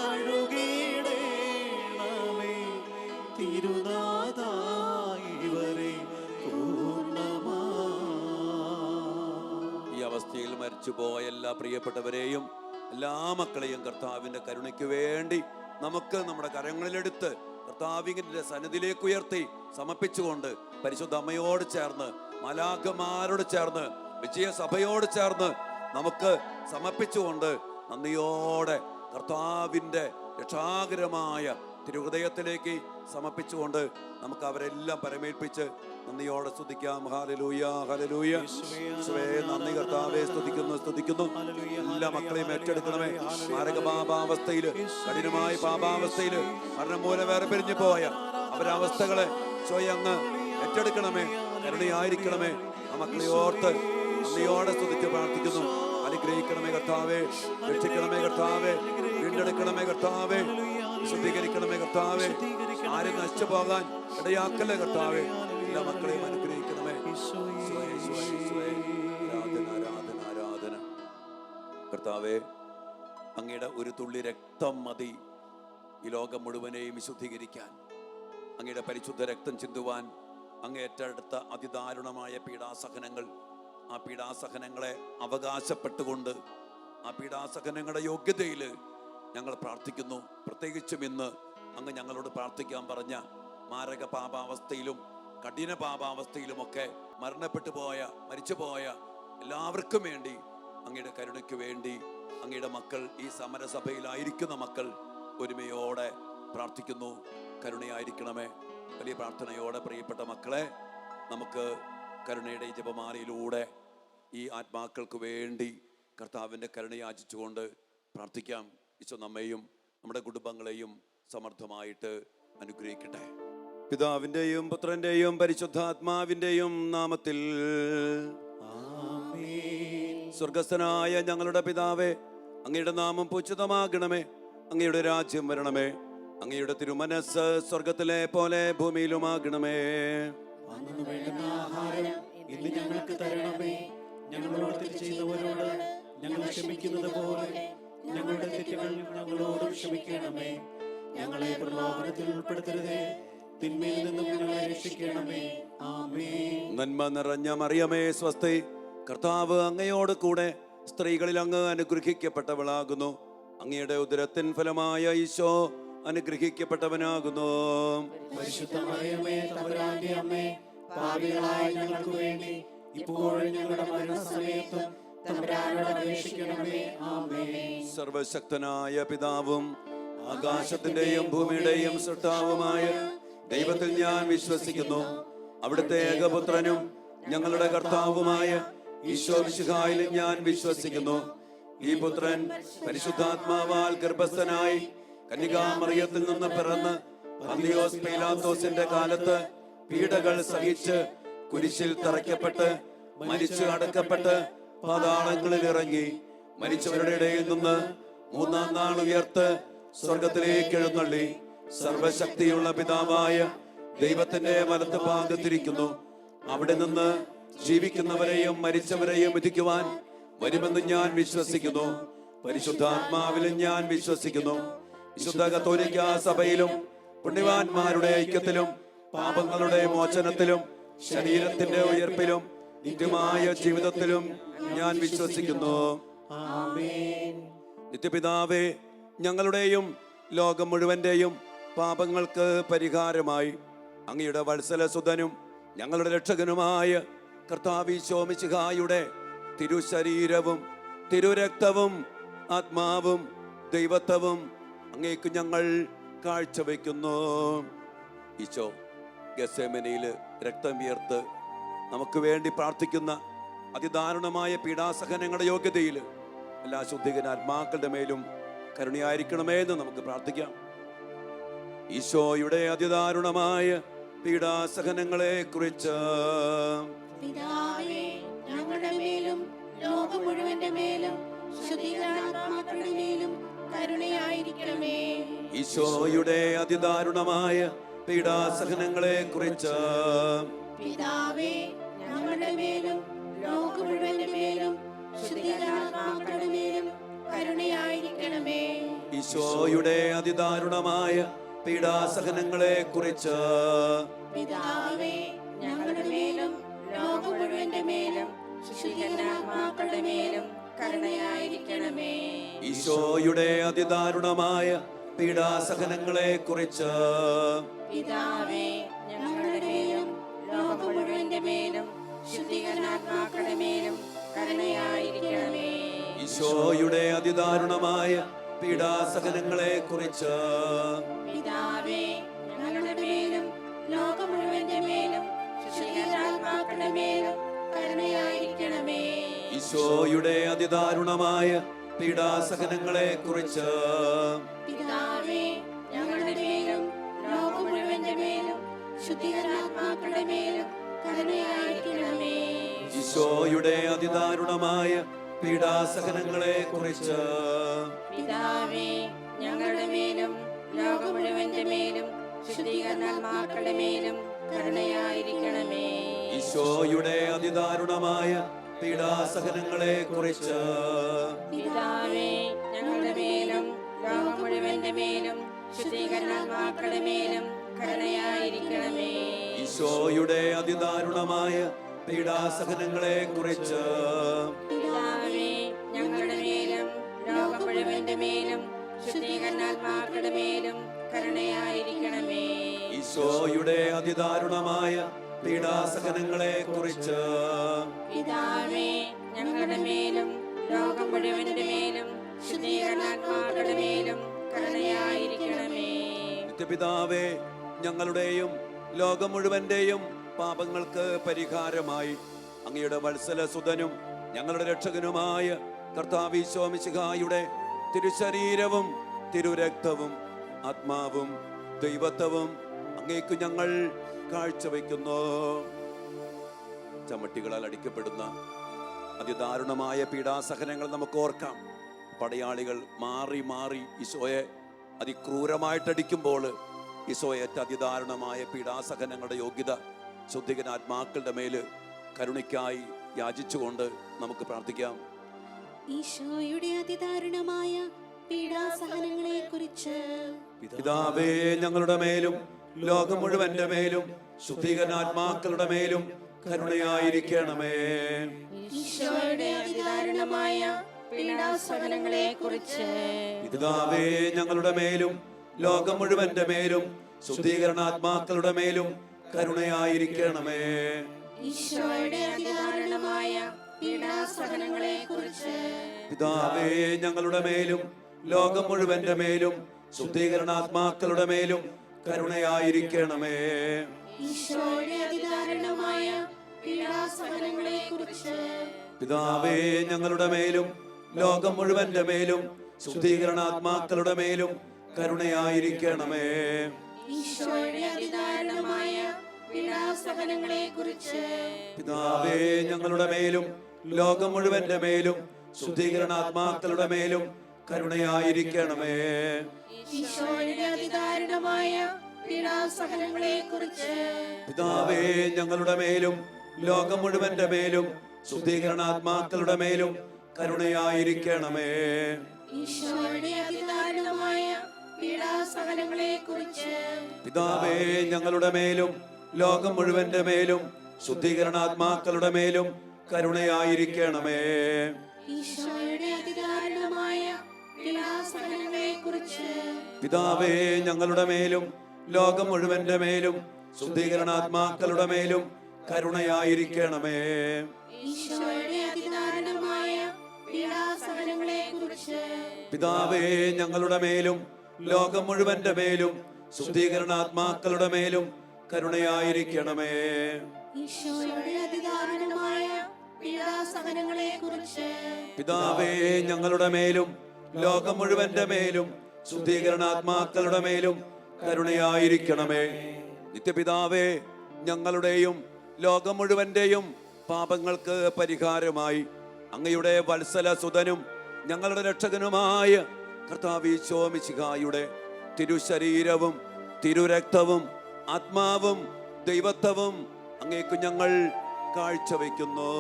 കഴുകിയിടേണമേ. തിരുനാഥാ ഇവരെ പൂർണ്ണമാ. ഈ അവസ്ഥയിൽ മരിച്ചുപോയ എല്ലാ പ്രിയപ്പെട്ടവരെയും എല്ലാ മക്കളെയും കർത്താവിൻ്റെ കരുണയ്ക്ക് വേണ്ടി നമുക്ക് നമ്മുടെ കരങ്ങളിലെടുത്ത് കർത്താവിൻ്റെ സന്നിധിയിലേക്ക് ഉയർത്തി സമർപ്പിച്ചുകൊണ്ട് പരിശുദ്ധ അമ്മയോട് ചേർന്ന് മാലാഖമാരോട് ചേർന്ന് വിജയസഭയോട് ചേർന്ന് നമുക്ക് സമർപ്പിച്ചുകൊണ്ട് നന്ദിയോടെ കർത്താവിൻ്റെ രക്ഷാകരമായ തിരുഹൃദയത്തിലേക്ക് സമർപ്പിച്ചുകൊണ്ട് നമുക്ക് അവരെല്ലാം പരമേൽപ്പിച്ച് നന്ദിയോടെ സ്തുതിക്കാം. Hallelujah, hallelujah. യേശുവേ, നന്ദി കർത്താവേ, സ്തുതിക്കുന്നു. എല്ലാ മക്കളെയും ഏറ്റെടുക്കണമേ. മാരക പാപാവസ്ഥയില്, കഠിനമായ പാപാവസ്ഥയില് മരണം മൂലം വേറെ പിരിഞ്ഞു പോയ അവരവസ്ഥകളെ സ്വയം അങ്ങ് ഏറ്റെടുക്കണമേ. കരുണയായിരിക്കണമേ. ആ മക്കളെ ഓർത്ത് നന്ദിയോടെ സ്തുതിച്ച് പ്രാർത്ഥിക്കുന്നു. അനുഗ്രഹിക്കണമേ കർത്താവേ, രക്ഷിക്കണമേ കർത്താവേ, വീണ്ടെടുക്കണമേ കർത്താവേ, ശുദ്ധീകരിക്കണമേ കർത്താവേ. ആരും നശിച്ചു പോകാൻ ഇടയാക്കല്ലേ കർത്താവേ. എല്ലാ മക്കളെയും അനുഗ്രഹിക്കണമേ. ആരാധന കർത്താവേ, അങ്ങയുടെ ഒരു തുള്ളി രക്തം മതി ഈ ലോകം മുഴുവനെയും വിശുദ്ധീകരിക്കാൻ. അങ്ങയുടെ പരിശുദ്ധ രക്തം ചിന്തുവാൻ അങ്ങ് ഏറ്റെടുത്ത അതിദാരുണമായ പീഡാസഹനങ്ങൾ, ആ പീഡാസഹനങ്ങളെ അവകാശപ്പെട്ടുകൊണ്ട് ആ പീഡാസഹനങ്ങളുടെ യോഗ്യതയിൽ ഞങ്ങൾ പ്രാർത്ഥിക്കുന്നു. പ്രത്യേകിച്ചും ഇന്ന് അങ്ങ് ഞങ്ങളോട് പ്രാർത്ഥിക്കാൻ പറഞ്ഞ മാരക പാപാവസ്ഥയിലും കഠിന പാപാവസ്ഥയിലുമൊക്കെ മരിച്ചുപോയ എല്ലാവർക്കും വേണ്ടി അങ്ങയുടെ കരുണയ്ക്ക് വേണ്ടി അങ്ങയുടെ മക്കൾ, ഈ സമരസഭയിലായിരിക്കുന്ന മക്കൾ ഒരുമയോടെ പ്രാർത്ഥിക്കുന്നു. കരുണയായിരിക്കണമേ. വലിയ പ്രാർത്ഥനയോടെ പ്രിയപ്പെട്ട മക്കളെ, നമുക്ക് കരുണയുടെ ഈ ജപമാലയിലൂടെ ഈ ആത്മാക്കൾക്ക് വേണ്ടി കർത്താവിൻ്റെ കരുണയാചിച്ചുകൊണ്ട് പ്രാർത്ഥിക്കാം. ഈശോ നമ്മെയും നമ്മുടെ കുടുംബങ്ങളെയും സമർത്ഥമായിട്ട് അനുഗ്രഹിക്കട്ടെ. പിതാവിൻ്റെയും പുത്രൻ്റെയും പരിശുദ്ധാത്മാവിൻ്റെയും നാമത്തിൽ ആമേൻ. സ്വർഗസ്ഥനായ ഞങ്ങളുടെ പിതാവേ, അങ്ങയുടെ നാമം പൂജിതമാകണമേ. അങ്ങയുടെ രാജ്യം വരണമേ. അങ്ങയുടെ തിരുമനസ് സ്വർഗത്തിലെ പോലെ ഭൂമിയിലുമാകണമേ. അന്നു വേണ്ടുന്ന ആഹാരം ഇന്ന് ഞങ്ങൾക്ക് തരണമേ. ഞങ്ങളോട് തെറ്റ് ചെയ്യുന്നവരോട് ഞങ്ങൾ ക്ഷമിക്കുന്നത് പോലെ ഞങ്ങളുടെ തെറ്റുകൾ ഞങ്ങളോട് ക്ഷമിക്കണമേ. ഞങ്ങളെ പ്രലോഭനത്തിൽ ഉൾപ്പെടുത്തരുതേ, തിന്മയിൽ നിന്നും ഞങ്ങളെ രക്ഷിക്കണമേ. ആമേൻ. നന്മ നിറഞ്ഞ മറിയമേ, സ്വസ്തി, കർത്താവ് അങ്ങയോട് കൂടെ സ്ത്രീകളിൽ അങ്ങ് അനുഗ്രഹിക്കപ്പെട്ടവളാകുന്നു. അങ്ങയുടെ ഉദരത്തിൻ ഫലമായ ഈശോ അനുഗ്രഹിക്കപ്പെട്ടവനാകുന്നു. പരിശുദ്ധ മറിയമേ, തമ്പുരാന്റെ അമ്മേ, പാപികളായ ഞങ്ങൾക്ക് വേണ്ടി ഇപ്പോഴും ഞങ്ങളുടെ മരണസമയത്തും തമ്പുരാനോട് അപേക്ഷിക്കണമേ. ആമേൻ. സർവശക്തനായ പിതാവും ആകാശത്തിന്റെയും ഭൂമിയുടെയും സൃഷ്ടാവുമായ ദൈവത്തിൽ ഞാൻ വിശ്വസിക്കുന്നു. അവിടുത്തെ ഏകപുത്രനും ഞങ്ങളുടെ കർത്താവുമായ ഈശോ മിശിഹായിലും ഞാൻ വിശ്വസിക്കുന്നു. ഈ പുത്രൻ പരിശുദ്ധാത്മാവാൽ ഗർഭസ്ഥനായി കന്യകാമറിയത്തിൽ നിന്ന് പിറന്ന് പന്തിയോസ് പീലാത്തോസിന്റെ കാലത്ത് പീഡകൾ സഹിച്ച് കുരിശിൽ തറയ്ക്കപ്പെട്ട് മരിച്ചു അടക്കപ്പെട്ട് പാതാളങ്ങളിൽ ഇറങ്ങി മരിച്ചവരുടെ ഇടയിൽ നിന്ന് മൂന്നാം നാൾ ഉയർത്ത് സ്വർഗത്തിലേക്ക് എഴുന്നള്ളി സർവശക്തിയുള്ള പിതാവായ ദൈവത്തിന്റെ വലത്ത് ഭാഗത്തിരിക്കുന്നു. അവിടെ നിന്ന് ജീവിക്കുന്നവരെയും മരിച്ചവരെയും വിധിക്കുവാൻ വരുമെന്ന് ഞാൻ വിശ്വസിക്കുന്നു. പരിശുദ്ധാത്മാവിലും ഞാൻ വിശ്വസിക്കുന്നു. വിശുദ്ധ കത്തോലിക്കാ സഭയിലും പുണ്യവാന്മാരുടെ ഐക്യത്തിലും പാപങ്ങളുടെ മോചനത്തിലും ശരീരത്തിന്റെ ഉയർപ്പിലും നിത്യമായ ജീവിതത്തിലും ഞാൻ വിശ്വസിക്കുന്നു. ആമേൻ. നിത്യപിതാവേ, ഞങ്ങളുടെയും ലോകം മുഴുവന്റെയും പാപങ്ങൾക്ക് പരിഹാരമായി അങ്ങയുടെ വത്സലസുതനും ഞങ്ങളുടെ രക്ഷകനുമായ കർത്താവീശോ മിശിഹായുടെ തിരുശരീരവും തിരുരക്തവും ആത്മാവും ദൈവത്വവും അങ്ങേക്ക് ഞങ്ങൾ കാഴ്ചവെക്കുന്നു. ഈശോ ഗെത്സേമനയിൽ രക്തം വിയർത്ത് നമുക്ക് വേണ്ടി പ്രാർത്ഥിക്കുന്ന അതിദാരുണമായ പീഡാസഹനങ്ങളുടെ യോഗ്യതയിൽ എല്ലാ ശുദ്ധികര ആത്മാക്കളുടെ മേലും കരുണയായിരിക്കണമേ എന്ന് നമുക്ക് പ്രാർത്ഥിക്കാം. ഈശോയുടെ അതിദാരുണമായ പീഡാസഹനങ്ങളെ കുറിച്ച് പിതാവേ, ഞങ്ങളുടെ മേലും ലോകം മുഴുവന്റെ മേലും ശുദ്ധീകരണാത്മാക്കളുടെ മേലും കരുണയായിരിക്കണമേ. ഈശോയുടെ അതിദാരുണമായ പീഡാസഹനങ്ങളെ കുറിച്ച് പിതാവേ, ഞങ്ങളുടെ മേലും ലോകം മുഴുവന്റെ മേലും ശുദ്ധീകരണാത്മാക്കളുടെ മേലും കരുണയായിരിക്കണമേ. ഈശോയുടെ അതിദാരുണമായ പീഡാസഹനങ്ങളെ കുറിച്ച് പിതാവേ, ഞങ്ങളുടെ മേലും ലോകം മുഴുവന്റെ മേലും ശുദ്ധീകരണാത്മാക്കളുടെ മേലും കരുണയായിരിക്കണമേ. ഈശോയുടെ അതിദാരുണമായ പീഡാസഹനങ്ങളെ കുറിച്ച് പിതാവേ, ഞങ്ങളുടെ മേലും ലോകം മുഴുവന്റെ മേലും ശുദ്ധീകരണാത്മാക്കളുടെ മേലും കരുണയായിരിക്കണമേ. ഈശോയുടെ അതിദാരുണമായ പീഡാസഹനങ്ങളെ കുറിച്ച് പിതാവേ, ഞങ്ങളുടെ മേലും ലോകം മുഴുവന്റെ മേലും ശുദ്ധീകരണാത്മാക്കളുടെ മേലും കരുണയായിരിക്കണമേ. ഈശോയുടെ അതിദാരുണമായ പീഡാസഹനങ്ങളെ കുറിച്ച് പിതാവേ, ഞങ്ങളുടെ മേലും ലോകം മുഴുവന്റെ മേലും ശുദ്ധീകരണാത്മാക്കളുടെ മേലും കരുണയായിരിക്കണമേ. ഈശോയുടെ അതിദാരുണമായ പീഡാസഹനങ്ങളെ കുറിച്ച് പിതാവേ, ഞങ്ങളുടെ മേലും ലോകം മുഴുവന്റെ മേലും ശുദ്ധീകരണാത്മാക്കളുടെ മേലും കരുണയായിരിക്കണമേ. ഈശോയുടെ അതിദാരുണമായ പീഡാസഹനങ്ങളെ കുറിച്ച് പിതാവേ, ഞങ്ങളുടെ മേലും ലോകം മുഴുവന്റെ മേലും ശുദ്ധീകരണാത്മാക്കളുടെ മേലും കരുണയായിരിക്കണമേ. ഈശോയുടെ അതിദാരുണമായ പീഡാസഹനങ്ങളെ കുറിച്ച് പിതാവേ, ഞങ്ങളുടെ മേലും ലോകം മുഴുവന്റെ മേലും ശുദ്ധീകരണാത്മാക്കളുടെ മേലും കരുണയായിരിക്കണമേ. ഈശോയുടെ അതിദാരുണമായ പീഡാസഹനങ്ങളെ കുറിച്ച് പിതാവേ, ഞങ്ങളുടെ മേലും ലോകം മുഴുവന്റെ മേലും ശുദ്ധീകരണാത്മാക്കളുടെ മേലും കരുണയായിരിക്കണമേ. നിത്യപിതാവേ, ഞങ്ങളുടെയും ലോകം മുഴുവന്റെയും പാപങ്ങൾക്ക് പരിഹാരമായി അങ്ങയുടെ വത്സലസുതനും ഞങ്ങളുടെ രക്ഷകനുമായ കർത്താവീശോ മിശിഹായുടെ തിരുശരീരവും തിരുരക്തവും ആത്മാവും ദൈവത്വവും അങ്ങേക്കു ഞങ്ങൾ കാഴ്ചവെക്കുന്നു. ചമ്മട്ടികളാൽ അടിക്കപ്പെടുന്ന അതിദാരുണമായ പീഡാസഹനങ്ങൾ നമുക്ക് ഓർക്കാം. പടയാളികൾ മാറി മാറി ഈശോയെ അതിക്രൂരമായിട്ടടിക്കുമ്പോൾ ഈശോയെ അതിദാരുണമായ പീഡാസഹനങ്ങളുടെ യോഗ്യത ശുദ്ധികനാത്മാക്കളുടെ മേല് കരുണയ്ക്കായി യാചിച്ചുകൊണ്ട് നമുക്ക് പ്രാർത്ഥിക്കാം. ഈശോയുടെ അതിദാരുണമായ പീഡാസഹനങ്ങളെ കുറിച്ച് പിതാവേ, ഞങ്ങളുടെ മേലും ലോകം മുഴുവന്റെ മേലും ശുദ്ധീകരണാത്മാക്കളുടെ മേലും കരുണയായിരിക്കണമേ. ഈശോയുടെ അതിദാരുണമായ പീഡാസഹനങ്ങളെ കുറിച്ച് പിതാവേ, ഞങ്ങളുടെ മേലും ലോകം മുഴുവന്റെ മേലും ശുദ്ധീകരണാത്മാക്കളുടെ മേലും കരുണയായിരിക്കണമേ. ഈശോയുടെ അതിദാരുണമായ പീഡാസഹനങ്ങളെ കുറിച്ച് പിതാവേ, ഞങ്ങളുടെ മേലും ലോകം മുഴുവന്റെ മേലും ശുദ്ധീകരണാത്മാക്കളുടെ മേലും കരുണയായിരിക്കണമേ. ഈശോയുടെ അതിദാരുണമായ പീഡാസഹനങ്ങളെ കുറിച്ച് പിതാവേ, ഞങ്ങളുടെ മേലും ലോകം മുഴുവന്റെ മേലും ശുദ്ധീകരണാത്മാക്കളുടെ മേലും കരുണയായിരിക്കണമേ. ഈശോയുടെ അതിദാരുണമായ പീഡാസഹനങ്ങളെ കുറിച്ച് പിതാവേ, ഞങ്ങളുടെ മേലും ലോകം മുഴുവന്റെ മേലും ശുദ്ധീകരണാത്മാക്കളുടെ മേലും കരുണയായിരിക്കണമേ. ഈശോയുടെ അതിദാരുണമായ പീഡാസഹനങ്ങളെ കുറിച്ച് പിതാവേ, ഞങ്ങളുടെ മേലും ലോകം മുഴുവന്റെ മേലും ശുദ്ധീകരണാത്മാക്കളുടെ മേലും കരുണയായിരിക്കണമേ. ഈശോയുടെ അതിദാരുണമായ പീഡാസഹനങ്ങളെ കുറിച്ച് പിതാവേ, ഞങ്ങളുടെ മേലും ലോകം മുഴുവന്റെ മേലും ശുദ്ധീകരണാത്മാക്കളുടെ മേലും കരുണയായിരിക്കണമേ. ഈശോയുടെ അതിദാരുണമായ പീഡാസഹനങ്ങളെ കുറിച്ച് പിതാവേ, ഞങ്ങളുടെ മേലും ലോകം മുഴുവന്റെ മേലും ശുദ്ധീകരണാത്മാക്കളുടെ മേലും കരുണയായിരിക്കണമേ. ഈശോയുടെ അതിദാരുണമായ പീഡാസഹനങ്ങളെ കുറിച്ച് പിതാവേ, ഞങ്ങളുടെ മേലും ലോകം മുഴുവന്റെ മേലും ശുദ്ധീകരണാത്മാക്കളുടെ മേലും കരുണയായിരിക്കണമേ. ഈശോയുടെ അതിദാരുണമായ പീഡാസഹനങ്ങളെ കുറിച്ച് പിതാവേ, ഞങ്ങളുടെ മേലും ലോകം മുഴുവന്റെ മേലും ശുദ്ധീകരണാത്മാക്കളുടെ മേലും കരുണയായിരിക്കണമേ. നിത്യപിതാവേ, ഞങ്ങളുടെയും ലോകം മുഴുവന്റെയും പാപങ്ങൾക്ക് പരിഹാരമായി അങ്ങയുടെ വത്സല സുതനും ഞങ്ങളുടെ രക്ഷകനുമായ കർത്താവ് ഈശോ മിശിഹായുടെ തിരുശരീരവും തിരുരക്തവും ആത്മാവും ദൈവത്വവും അങ്ങേക്ക് ഞങ്ങൾ കാഴ്ചവെക്കുന്നു.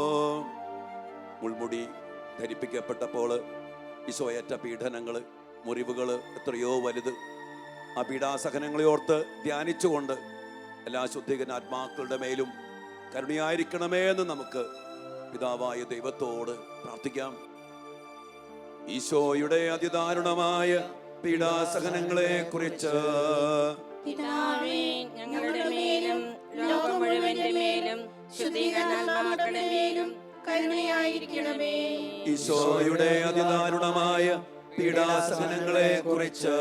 മുൾമുടി ധരിപ്പിക്കപ്പെട്ടപ്പോൾ ഈശോയേറ്റ പീഡനങ്ങൾ, മുറിവുകൾ എത്രയോ വലുത്. ആ പീഡാസഹനങ്ങളെ ഓർത്ത് ധ്യാനിച്ചുകൊണ്ട് എല്ലാ ശുദ്ധീകരണാത്മാക്കളുടെ മേലും കരുണയായിരിക്കണമേ എന്ന് നമുക്ക് പിതാവായ ദൈവത്തോട് പ്രാർത്ഥിക്കാം. ഈശോയുടെ അതിദാരുണമായ പീഡാസഹനങ്ങളെ കുറിച്ച് പിതാവേ, ഞങ്ങളുടെ മേലും ലോകം മുഴുവന്റെ മേലും ശുദ്ധീകരണാത്മാക്കളുടെ മേലും കരുണയായിരിക്കണമേ. ഈശോയുടെ അതിദാരുണമായ പീഡാസഹനങ്ങളെ കുറിച്ച്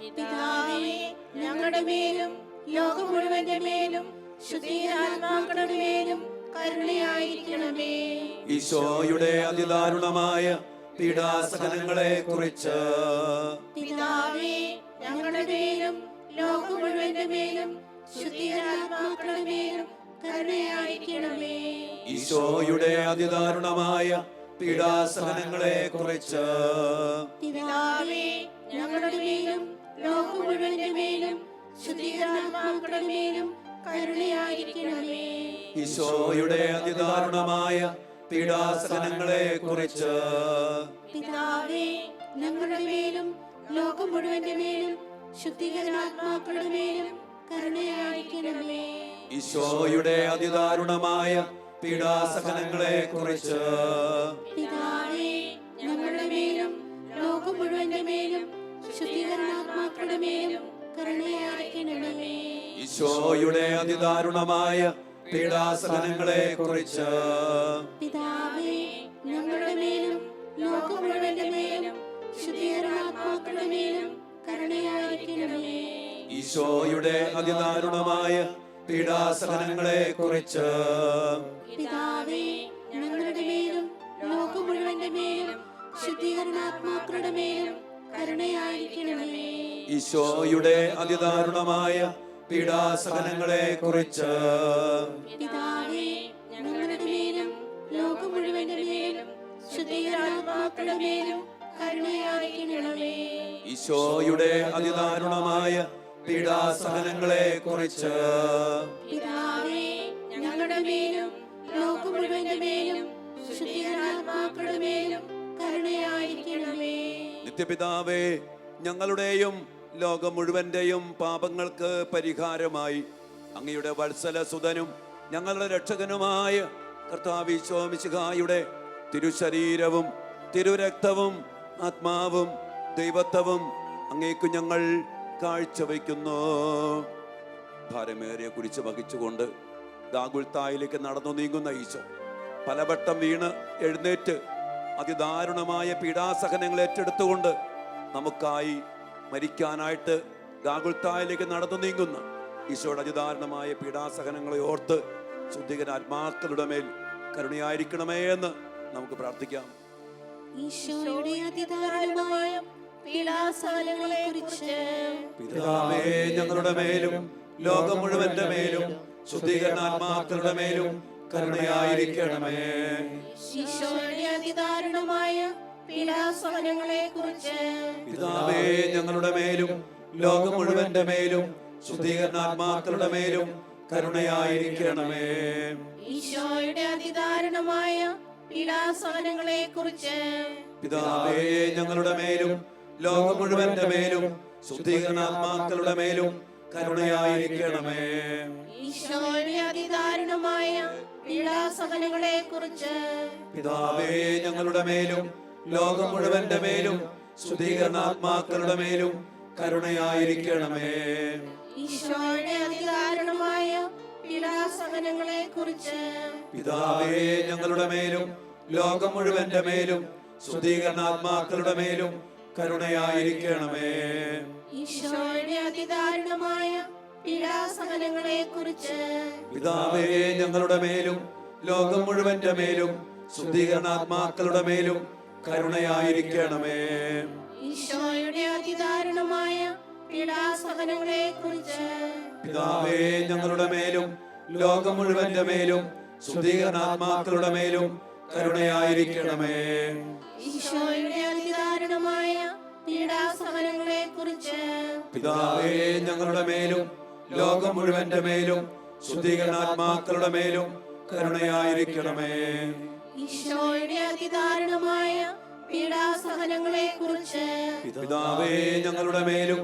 പിതാവേ, ഞങ്ങളുടെ മേലും ലോകം മുഴുവന്റെ മേലും ശുദ്ധീകരണാത്മാക്കളുടെ മേലും കരുണയായിരിക്കണമേ. ഈശോയുടെ അതിദാരുണമായ പീഡാസഹനങ്ങളെ കുറിച്ച് പിതാവേ, ഞങ്ങളുടെ മേലും ലോകം മുഴുവന്റെ മേലും ശുദ്ധീകരണാത്മാക്കളുടെ മേലും കരുണയായിരിക്കണമേ. ഈശോയുടെ അതിദാരുണമായ പീഡാസഹനങ്ങളെ കുറിച്ച് പിതാവേ, ഞങ്ങളുടെ മേലും ലോകം മുഴുവന്റെ മേലും ശുദ്ധീകരണാത്മാക്കളുടെ മേലും കരുണയായിരിക്കണമേ. ഈശോയുടെ അതിദാരുണമായ പീഡാസഹനങ്ങളെ കുറിച്ച് പിതാവേ, ഞങ്ങളുടെ മേലും ലോകം മുഴുവന്റെ മേലും ശുദ്ധീകരണാത്മാക്കളുടെ മേലും കരുണയായിരിക്കണമേ. ഈശോയുടെ അതിദാരുണമായ പീഡാസഹനങ്ങളെ കുറിച്ച് പിതാവേ, ഞങ്ങളുടെ മേലും ലോകം മുഴുവന്റെ മേലും ശുദ്ധീകരണാത്മാക്കളുടെ മേലും കരുണയായിരിക്കണമേ. ഈശോയുടെ അതിദാരുണമായ പീഡാസഹനങ്ങളെ കുറിച്ച് പിതാവേ, ഞങ്ങളുടെ മേലും ലോകം മുഴുവന്റെ മേലും ശുദ്ധീകരണാത്മാക്കളുടെ മേലും കരുണയായിരിക്കണമേ. ഈശോയുടെ അതിദാരുണമായ പീഡാസഹനങ്ങളെ കുറിച്ച് പിതാവേ, ഞങ്ങളുടെ മേലും ലോകം മുഴുവന്റെ മേലും ശുദ്ധീകരണാത്മാക്കളുടെ മേലും കരുണയായിരിക്കണമേ. ഈശോയുടെ അതിദാരുണമായ പീഡാസഹനങ്ങളെ കുറിച്ച് പിതാവേ, ഞങ്ങളുടെ മേലും ലോകം മുഴുവന്റെ മേലും ശുദ്ധീകരണാത്മാക്കളുടെ മേലും കരുണയായിരിക്കണമേ. ഈശോയുടെ അതിദാരുണമായ പീഡാസഹനങ്ങളെ കുറിച്ച് പിതാവേ, ഞങ്ങളുടെ മേലും ലോകം മുഴുവന്റെ മേലും ശുദ്ധീകരണാത്മാക്കളുടെ മേലും കരുണയായിരിക്കണമേ. നിത്യപിതാവേ, ഞങ്ങളുടെയും ലോകം മുഴുവന്റെയും പാപങ്ങൾക്ക് പരിഹാരമായി അങ്ങയുടെ വത്സല സുതനും ഞങ്ങളുടെ രക്ഷകനുമായ കർത്താവ് ഈശോ മിശിഹായുടെ തിരുശരീരവും തിരുരക്തവും ആത്മാവും ദൈവത്വവും അങ്ങേക്കു ഞങ്ങൾ കാഴ്ചവെക്കുന്നു. ഭാരമേറിയ കുരിശ് വഹിച്ചുകൊണ്ട് ഗാഗുൽത്തായിലേക്ക് നടന്നു നീങ്ങുന്ന ഈശോ പലവട്ടം വീണ് എഴുന്നേറ്റ് അതിദാരുണമായ പീഡാസഹനങ്ങൾ ഏറ്റെടുത്തുകൊണ്ട് നമുക്കായി മരിക്കാനായിട്ട് ഗാഗുൽത്തായിലേക്ക് നടന്നു നീങ്ങുന്ന ഈശോയുടെ അതിദാരുണമായ പീഡാസഹനങ്ങളെ ഓർത്ത് ശുദ്ധീകരണാത്മാക്കളുടെ മേൽ കരുണയായിരിക്കണമേ എന്ന് നമുക്ക് പ്രാർത്ഥിക്കാം. ഈശോയുടെ അതിദാരുണമായ പീഡാസഹനങ്ങളെ കുറിച്ച് പിതാവേ, ഞങ്ങളുടെ മേലും ലോകം മുഴുവന്റെ മേലും ശുദ്ധീകരണാത്മാക്കളുടെ മേലും കരുണയായിരിക്കണമേ. ഈശോയുടെ അതിദാരുണമായ പീഡാസഹനങ്ങളെ കുറിച്ച് പിതാവേ, ഞങ്ങളുടെ മേലും ലോകം മുഴുവന്റെ മേലും ശുദ്ധീകരണാത്മാക്കളുടെ മേലും കരുണയായിരിക്കണമേ. ഈശോയുടെ അതിദാരുണമായ പീഡാസഹനങ്ങളെ കുറിച്ച് പിതാവേ, ഞങ്ങളുടെ മേലും ലോകം മുഴുവന്റെ മേലും ശുദ്ധീകരണാത്മാക്കളുടെ മേലും കരുണയായിരിക്കണമേ. ഈശോയുടെ അതിദാരുണമായ പീഡാസഹനങ്ങളെ കുറിച്ച് പിതാവേ, ഞങ്ങളുടെ മേലും ലോകം മുഴുവന്റെ മേലും ശുദ്ധീകരണാത്മാക്കളുടെ മേലും കരുണയായിരിക്കണമേ. ഈശോയുടെ അതിദാരുണമായ പീഡാസഹനങ്ങളെ കുറിച്ച് പിതാവേ, ഞങ്ങളുടെ മേലും ലോകം മുഴുവന്റെ മേലും ശുദ്ധീകരണാത്മാക്കളുടെ മേലും കരുണയായിരിക്കണമേ. ഈശോയുടെ അതിദാരുണമായ പീഡാസഹനങ്ങളെ കുറിച്ച് പിതാവേ, ഞങ്ങളുടെ മേലും ലോകം മുഴുവന്റെ മേലും ശുദ്ധീകരണാത്മാക്കളുടെ മേലും കരുണയായിരിക്കണമേ. ഈശോയുടെ അതിദാരുണമായ പീഡാസഹനങ്ങളെ കുറിച്ച് പിതാവേ ഞങ്ങളുടെ മേലും ലോകം മുഴുവന്റെ മേലും ശുദ്ധീകരണാത്മാക്കളുടെ മേലും കരുണയായിരിക്കണമേ. ഈശോയുടെ അതിദാരുണമായ പീഡാസഹനങ്ങളെ കുറിച്ച് പിതാവേ ഞങ്ങളുടെ മേലും ലോകം മുഴുവന്റെ മേലും ശുദ്ധീകരണാത്മാക്കളുടെ മേലും കരുണയായിരിക്കണമേ. ഈശോയുടെ അതിദാരുണമായ പീഡാസഹനങ്ങളെ കുറിച്ച് പിതാവേ ഞങ്ങളുടെ മേലും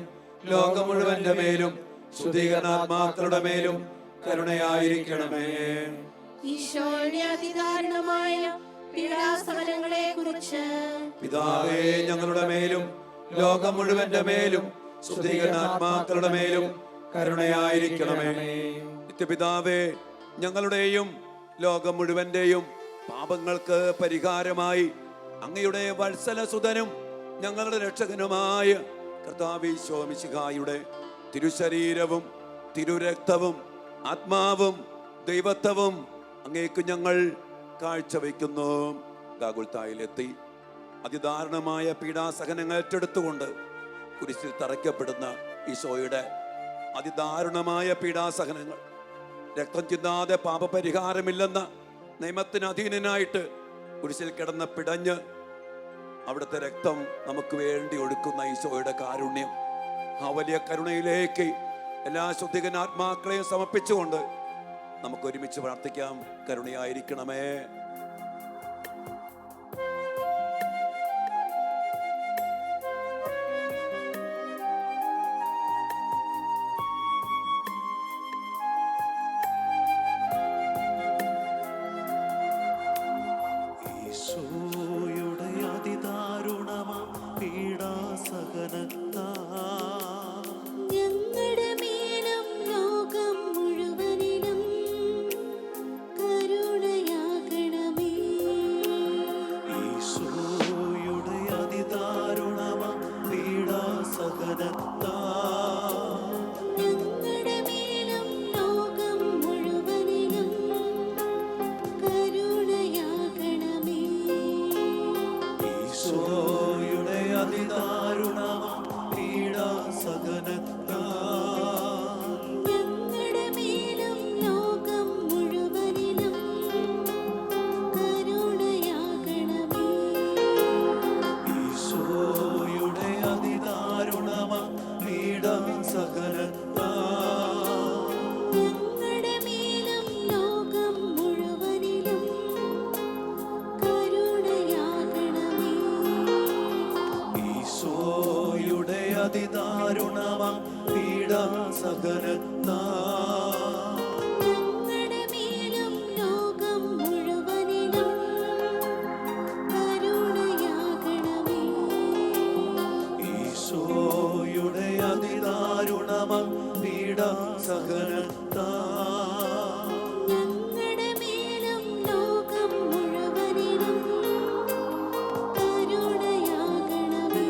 ലോകം മുഴുവന്റെ മേലും ശുദ്ധീകരണാത്മാക്കളുടെ മേലും കരുണയായിരിക്കണമേ. ഈശോയുടെ അതിദാരുണമായ പീഡാസഹനങ്ങളെ കുറിച്ച് പിതാവേ ഞങ്ങളുടെ മേലും ലോകം മുഴുവന്റെ മേലും ശുദ്ധീകരണാത്മാക്കളുടെ മേലും കരുണയായിരിക്കണമേ. നിത്യപിതാവേ ഞങ്ങളുടെയും ലോകം മുഴുവന്റെയും പാപങ്ങൾക്ക് പരിഹാരമായി അങ്ങയുടെ വത്സലസുതനും ഞങ്ങളുടെ രക്ഷകനുമായ കർത്താവ് ഈശോ മിശിഹായുടെ തിരുശരീരവും തിരുരക്തവും ആത്മാവും ദൈവത്വവും അങ്ങേക്ക് ഞങ്ങൾ കാഴ്ചവെക്കുന്നു. ഗാഗുൽത്തായിലെത്തി അതിദാരുണമായ പീഡാസഹനങ്ങൾ ഏറ്റെടുത്തുകൊണ്ട് കുരിശിൽ തറയ്ക്കപ്പെടുന്ന ഈശോയുടെ അതിദാരുണമായ പീഡാസഹനങ്ങൾ, രക്തം ചിന്താതെ പാപപരിഹാരമില്ലെന്ന നിയമത്തിന് അധീനനായിട്ട് കുരിശിൽ കിടന്ന് പിടഞ്ഞ് അവിടുത്തെ രക്തം നമുക്ക് വേണ്ടി ഒഴുക്കുന്ന ഈശോയുടെ കാരുണ്യം, ആ വലിയ കരുണയിലേക്ക് എല്ലാ ശുദ്ധീകരണാത്മാക്കളെയും സമർപ്പിച്ചുകൊണ്ട് നമുക്ക് ഒരുമിച്ച് പ്രാർത്ഥിക്കാം. കരുണയായിരിക്കണമേ. ഈശോയുടെ അതിദാരുണമാ പീഡാസഹനത്താ ഞങ്ങളുടെ മേലും ലോകം മുഴുവനിലും കരുണയാകണമേ. ഈശോയുടെ അതിദാരുണമാ പീഡാസഹനത്താ ഞങ്ങളുടെ മേലും ലോകം മുഴുവനിലും കരുണയാകണമേ. ഈശോയുടെ അതിദാരുണമാ പീഡാസഹനത്താ ഞങ്ങളുടെ മേലും ലോകം മുഴുവനിലും കരുണയാകണമേ. ഈശോയുടെ അതിദാരുണമാ പീഡാസഹനത്താ ഞങ്ങളുടെ മേലും ലോകം മുഴുവനിലും കരുണയാകണമേ. ഈശോയുടെ അതിദാരുണമാ പീഡാസഹനത്താ ഞങ്ങളുടെ മേലും ലോകം മുഴുവനിലും കരുണയാകണമേ. ഈശോയുടെ അതിദാരുണമാ പീഡാസഹനത്താ ഞങ്ങളുടെ മേലും ലോകം മുഴുവനിലും കരുണയാകണമേ.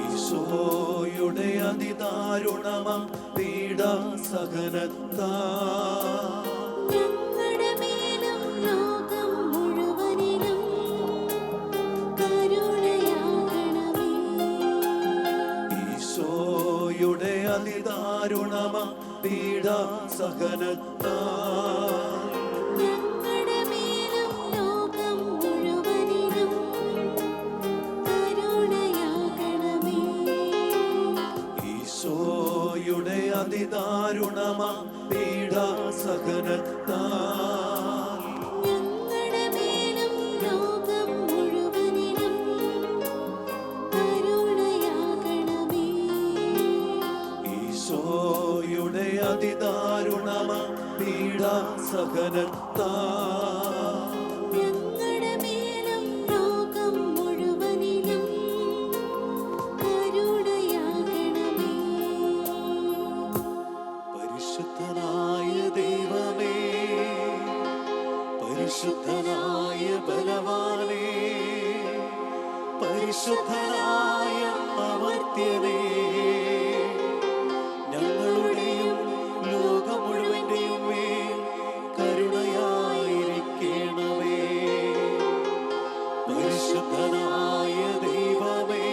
ഈശോയുടെ അതിദാരുണമാ പീഡാസഹനത്താ ഞങ്ങളുടെ മേലും ലോകം മുഴുവനിലും കരുണയാകണമേ. ഈശോയുടെ അതിദാരുണമാ പീഡാസഹനത്താ ഞങ്ങളുടെ മേലും ലോകം മുഴുവനിലും കരുണയാകണമേ. ഈശോയുടെ അതിദാരുണമാ പീഡാസഹനത്താ ഞങ്ങളുടെ മേലും ലോകം മുഴുവനിലും കരുണയാകണമേ. ഈശോയുടെ അതിദാരുണമാ പീഡാസഹനത്താ ഞങ്ങളുടെ മേലും ലോകം മുഴുവനിലും കരുണയാകണമേ. പരിശുദ്ധനായ ദൈവമേ, പരിശുദ്ധനായ ബലവാനേ, പരിശുദ്ധനായ അമർത്യനേ, ഞങ്ങളുടെയും ലോകം മുഴുവന്റെയും മേൽ കരുണയായിരിക്കണമേ. പരിശുദ്ധനായ ദൈവമേ,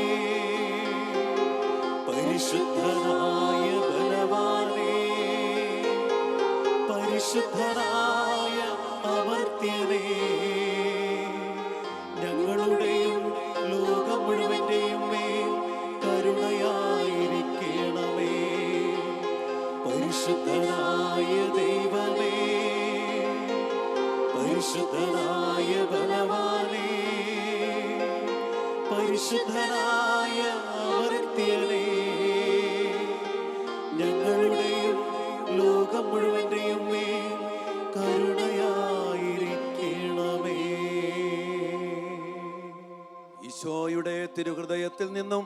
പരിശുദ്ധനായ ബലവാനേ, പരിശുദ്ധനായ അമർത്യനേ, ഞങ്ങളുടെയും ലോകം മുഴുവന്റെയും മേൽ കരുണയായിരിക്കണമേ. പരിശുദ്ധനായ ദൈവമേ, പരിശുദ്ധനായ ബലവാനേ, പരിശുദ്ധനായ അമർത്യനേ, ഞങ്ങളുടെയും ലോകം മുഴുവന്റെയും മേൽ കരുണയായിരിക്കണമേ. ഈശോയുടെ തിരുഹൃദയത്തിൽ നിന്നും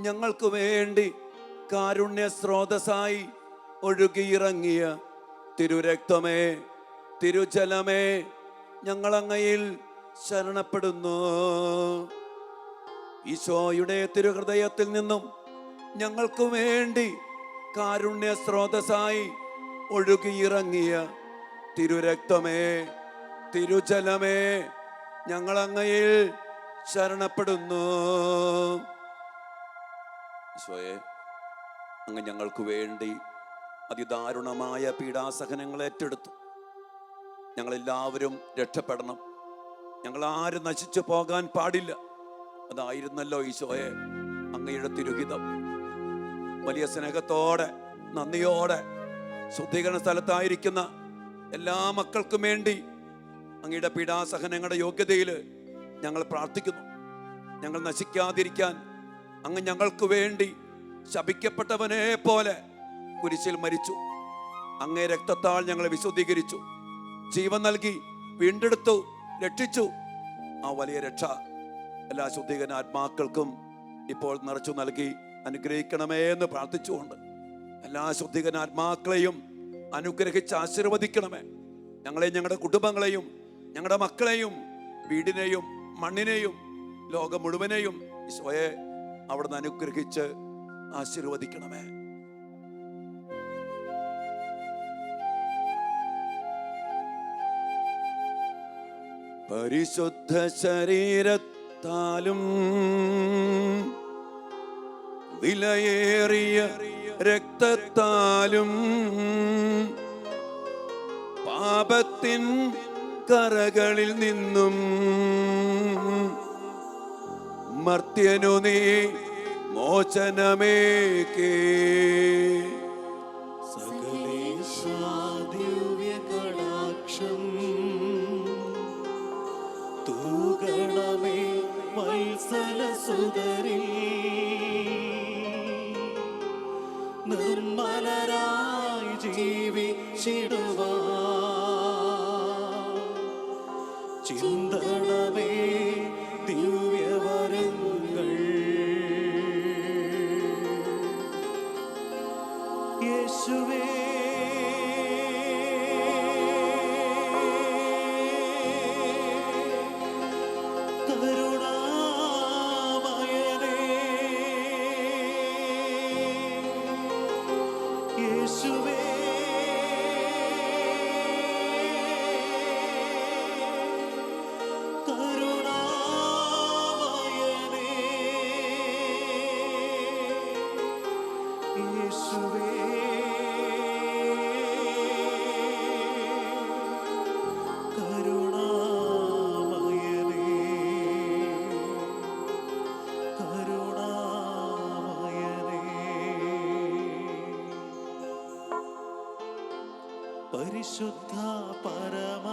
ഞങ്ങൾക്ക് വേണ്ടി കാരുണ്യ സ്രോതസ്സായി ഒഴുകിയിറങ്ങിയ തിരുരക്തമേ, തിരുജലമേ, ഞങ്ങളങ്ങയിൽ ശരണപ്പെടുന്നു. ഈശോയുടെ തിരുഹൃദയത്തിൽ നിന്നും ഞങ്ങൾക്ക് വേണ്ടി കാരുണ്യ സ്രോതസ്സായി ഒഴുകിയിറങ്ങിയ തിരുരക്തമേ, തിരുജലമേ, ഞങ്ങളങ്ങയിൽ ശരണപ്പെടുന്നു. ഈശോയെ, അങ്ങ് ഞങ്ങൾക്ക് വേണ്ടി അതിദാരുണമായ പീഡാസഹനങ്ങൾ ഏറ്റെടുത്തു. ഞങ്ങളെല്ലാവരും രക്ഷപ്പെടണം, ഞങ്ങൾ ആരും നശിച്ചു പോകാൻ പാടില്ല. അതായിരുന്നല്ലോ ഈശോയെ അങ്ങയുടെ തിരുഹിതം. വലിയ സ്നേഹത്തോടെ, നന്ദിയോടെ ശുദ്ധീകരണ സ്ഥലത്തായിരിക്കുന്ന എല്ലാ മക്കൾക്കും വേണ്ടി അങ്ങയുടെ പീഡാസഹനങ്ങളുടെ യോഗ്യതയിൽ ഞങ്ങൾ പ്രാർത്ഥിക്കുന്നു. ഞങ്ങൾ നശിക്കാതിരിക്കാൻ അങ്ങ് ഞങ്ങൾക്ക് വേണ്ടി ശപിക്കപ്പെട്ടവനെ പോലെ കുരിശിൽ മരിച്ചു. അങ്ങേ രക്തത്താൽ ഞങ്ങളെ വിശുദ്ധീകരിച്ചു, ജീവൻ നൽകി, വീണ്ടെടുത്തു, രക്ഷിച്ചു. ആ വലിയ രക്ഷ എല്ലാ ശുദ്ധീകരണ ആത്മാക്കൾക്കും ഇപ്പോൾ നിറച്ചു നൽകി അനുഗ്രഹിക്കണമേ എന്ന് പ്രാർത്ഥിച്ചുകൊണ്ട് എല്ലാ ശുദ്ധീകരണ ആത്മാക്കളെയും അനുഗ്രഹിച്ച് ആശീർവദിക്കണമേ. ഞങ്ങളെയും ഞങ്ങളുടെ കുടുംബങ്ങളെയും ഞങ്ങളുടെ മക്കളെയും വീടിനെയും മണ്ണിനെയും ലോകം മുഴുവനെയും ഈശോയെ അവിടുന്ന് അനുഗ്രഹിച്ച് ആശീർവദിക്കണമേ. പരിശുദ്ധ ശരീരത്താലും വിലയേറിയ രക്തത്താലും പാപത്തിൻ കറകളിൽ നിന്നും മർത്യനു നീ മോചനമേകേ. സകലേശാ ദിവ്യകടാക്ഷം തൂകണമേ വത്സലസുതരിൽ. നിർമ്മലരായി ജീവിച്ചിടുവാൻ ചിന്തണമേ ദിവ്യവരങ്ങൾ. യേശുവേ, കരുണാമയനേ, യേശുവേ, കരുണാമയനേ, യേശുവേ, കരുണാമയനേ, കരുണാമയനേ. പരിശുദ്ധ പരമ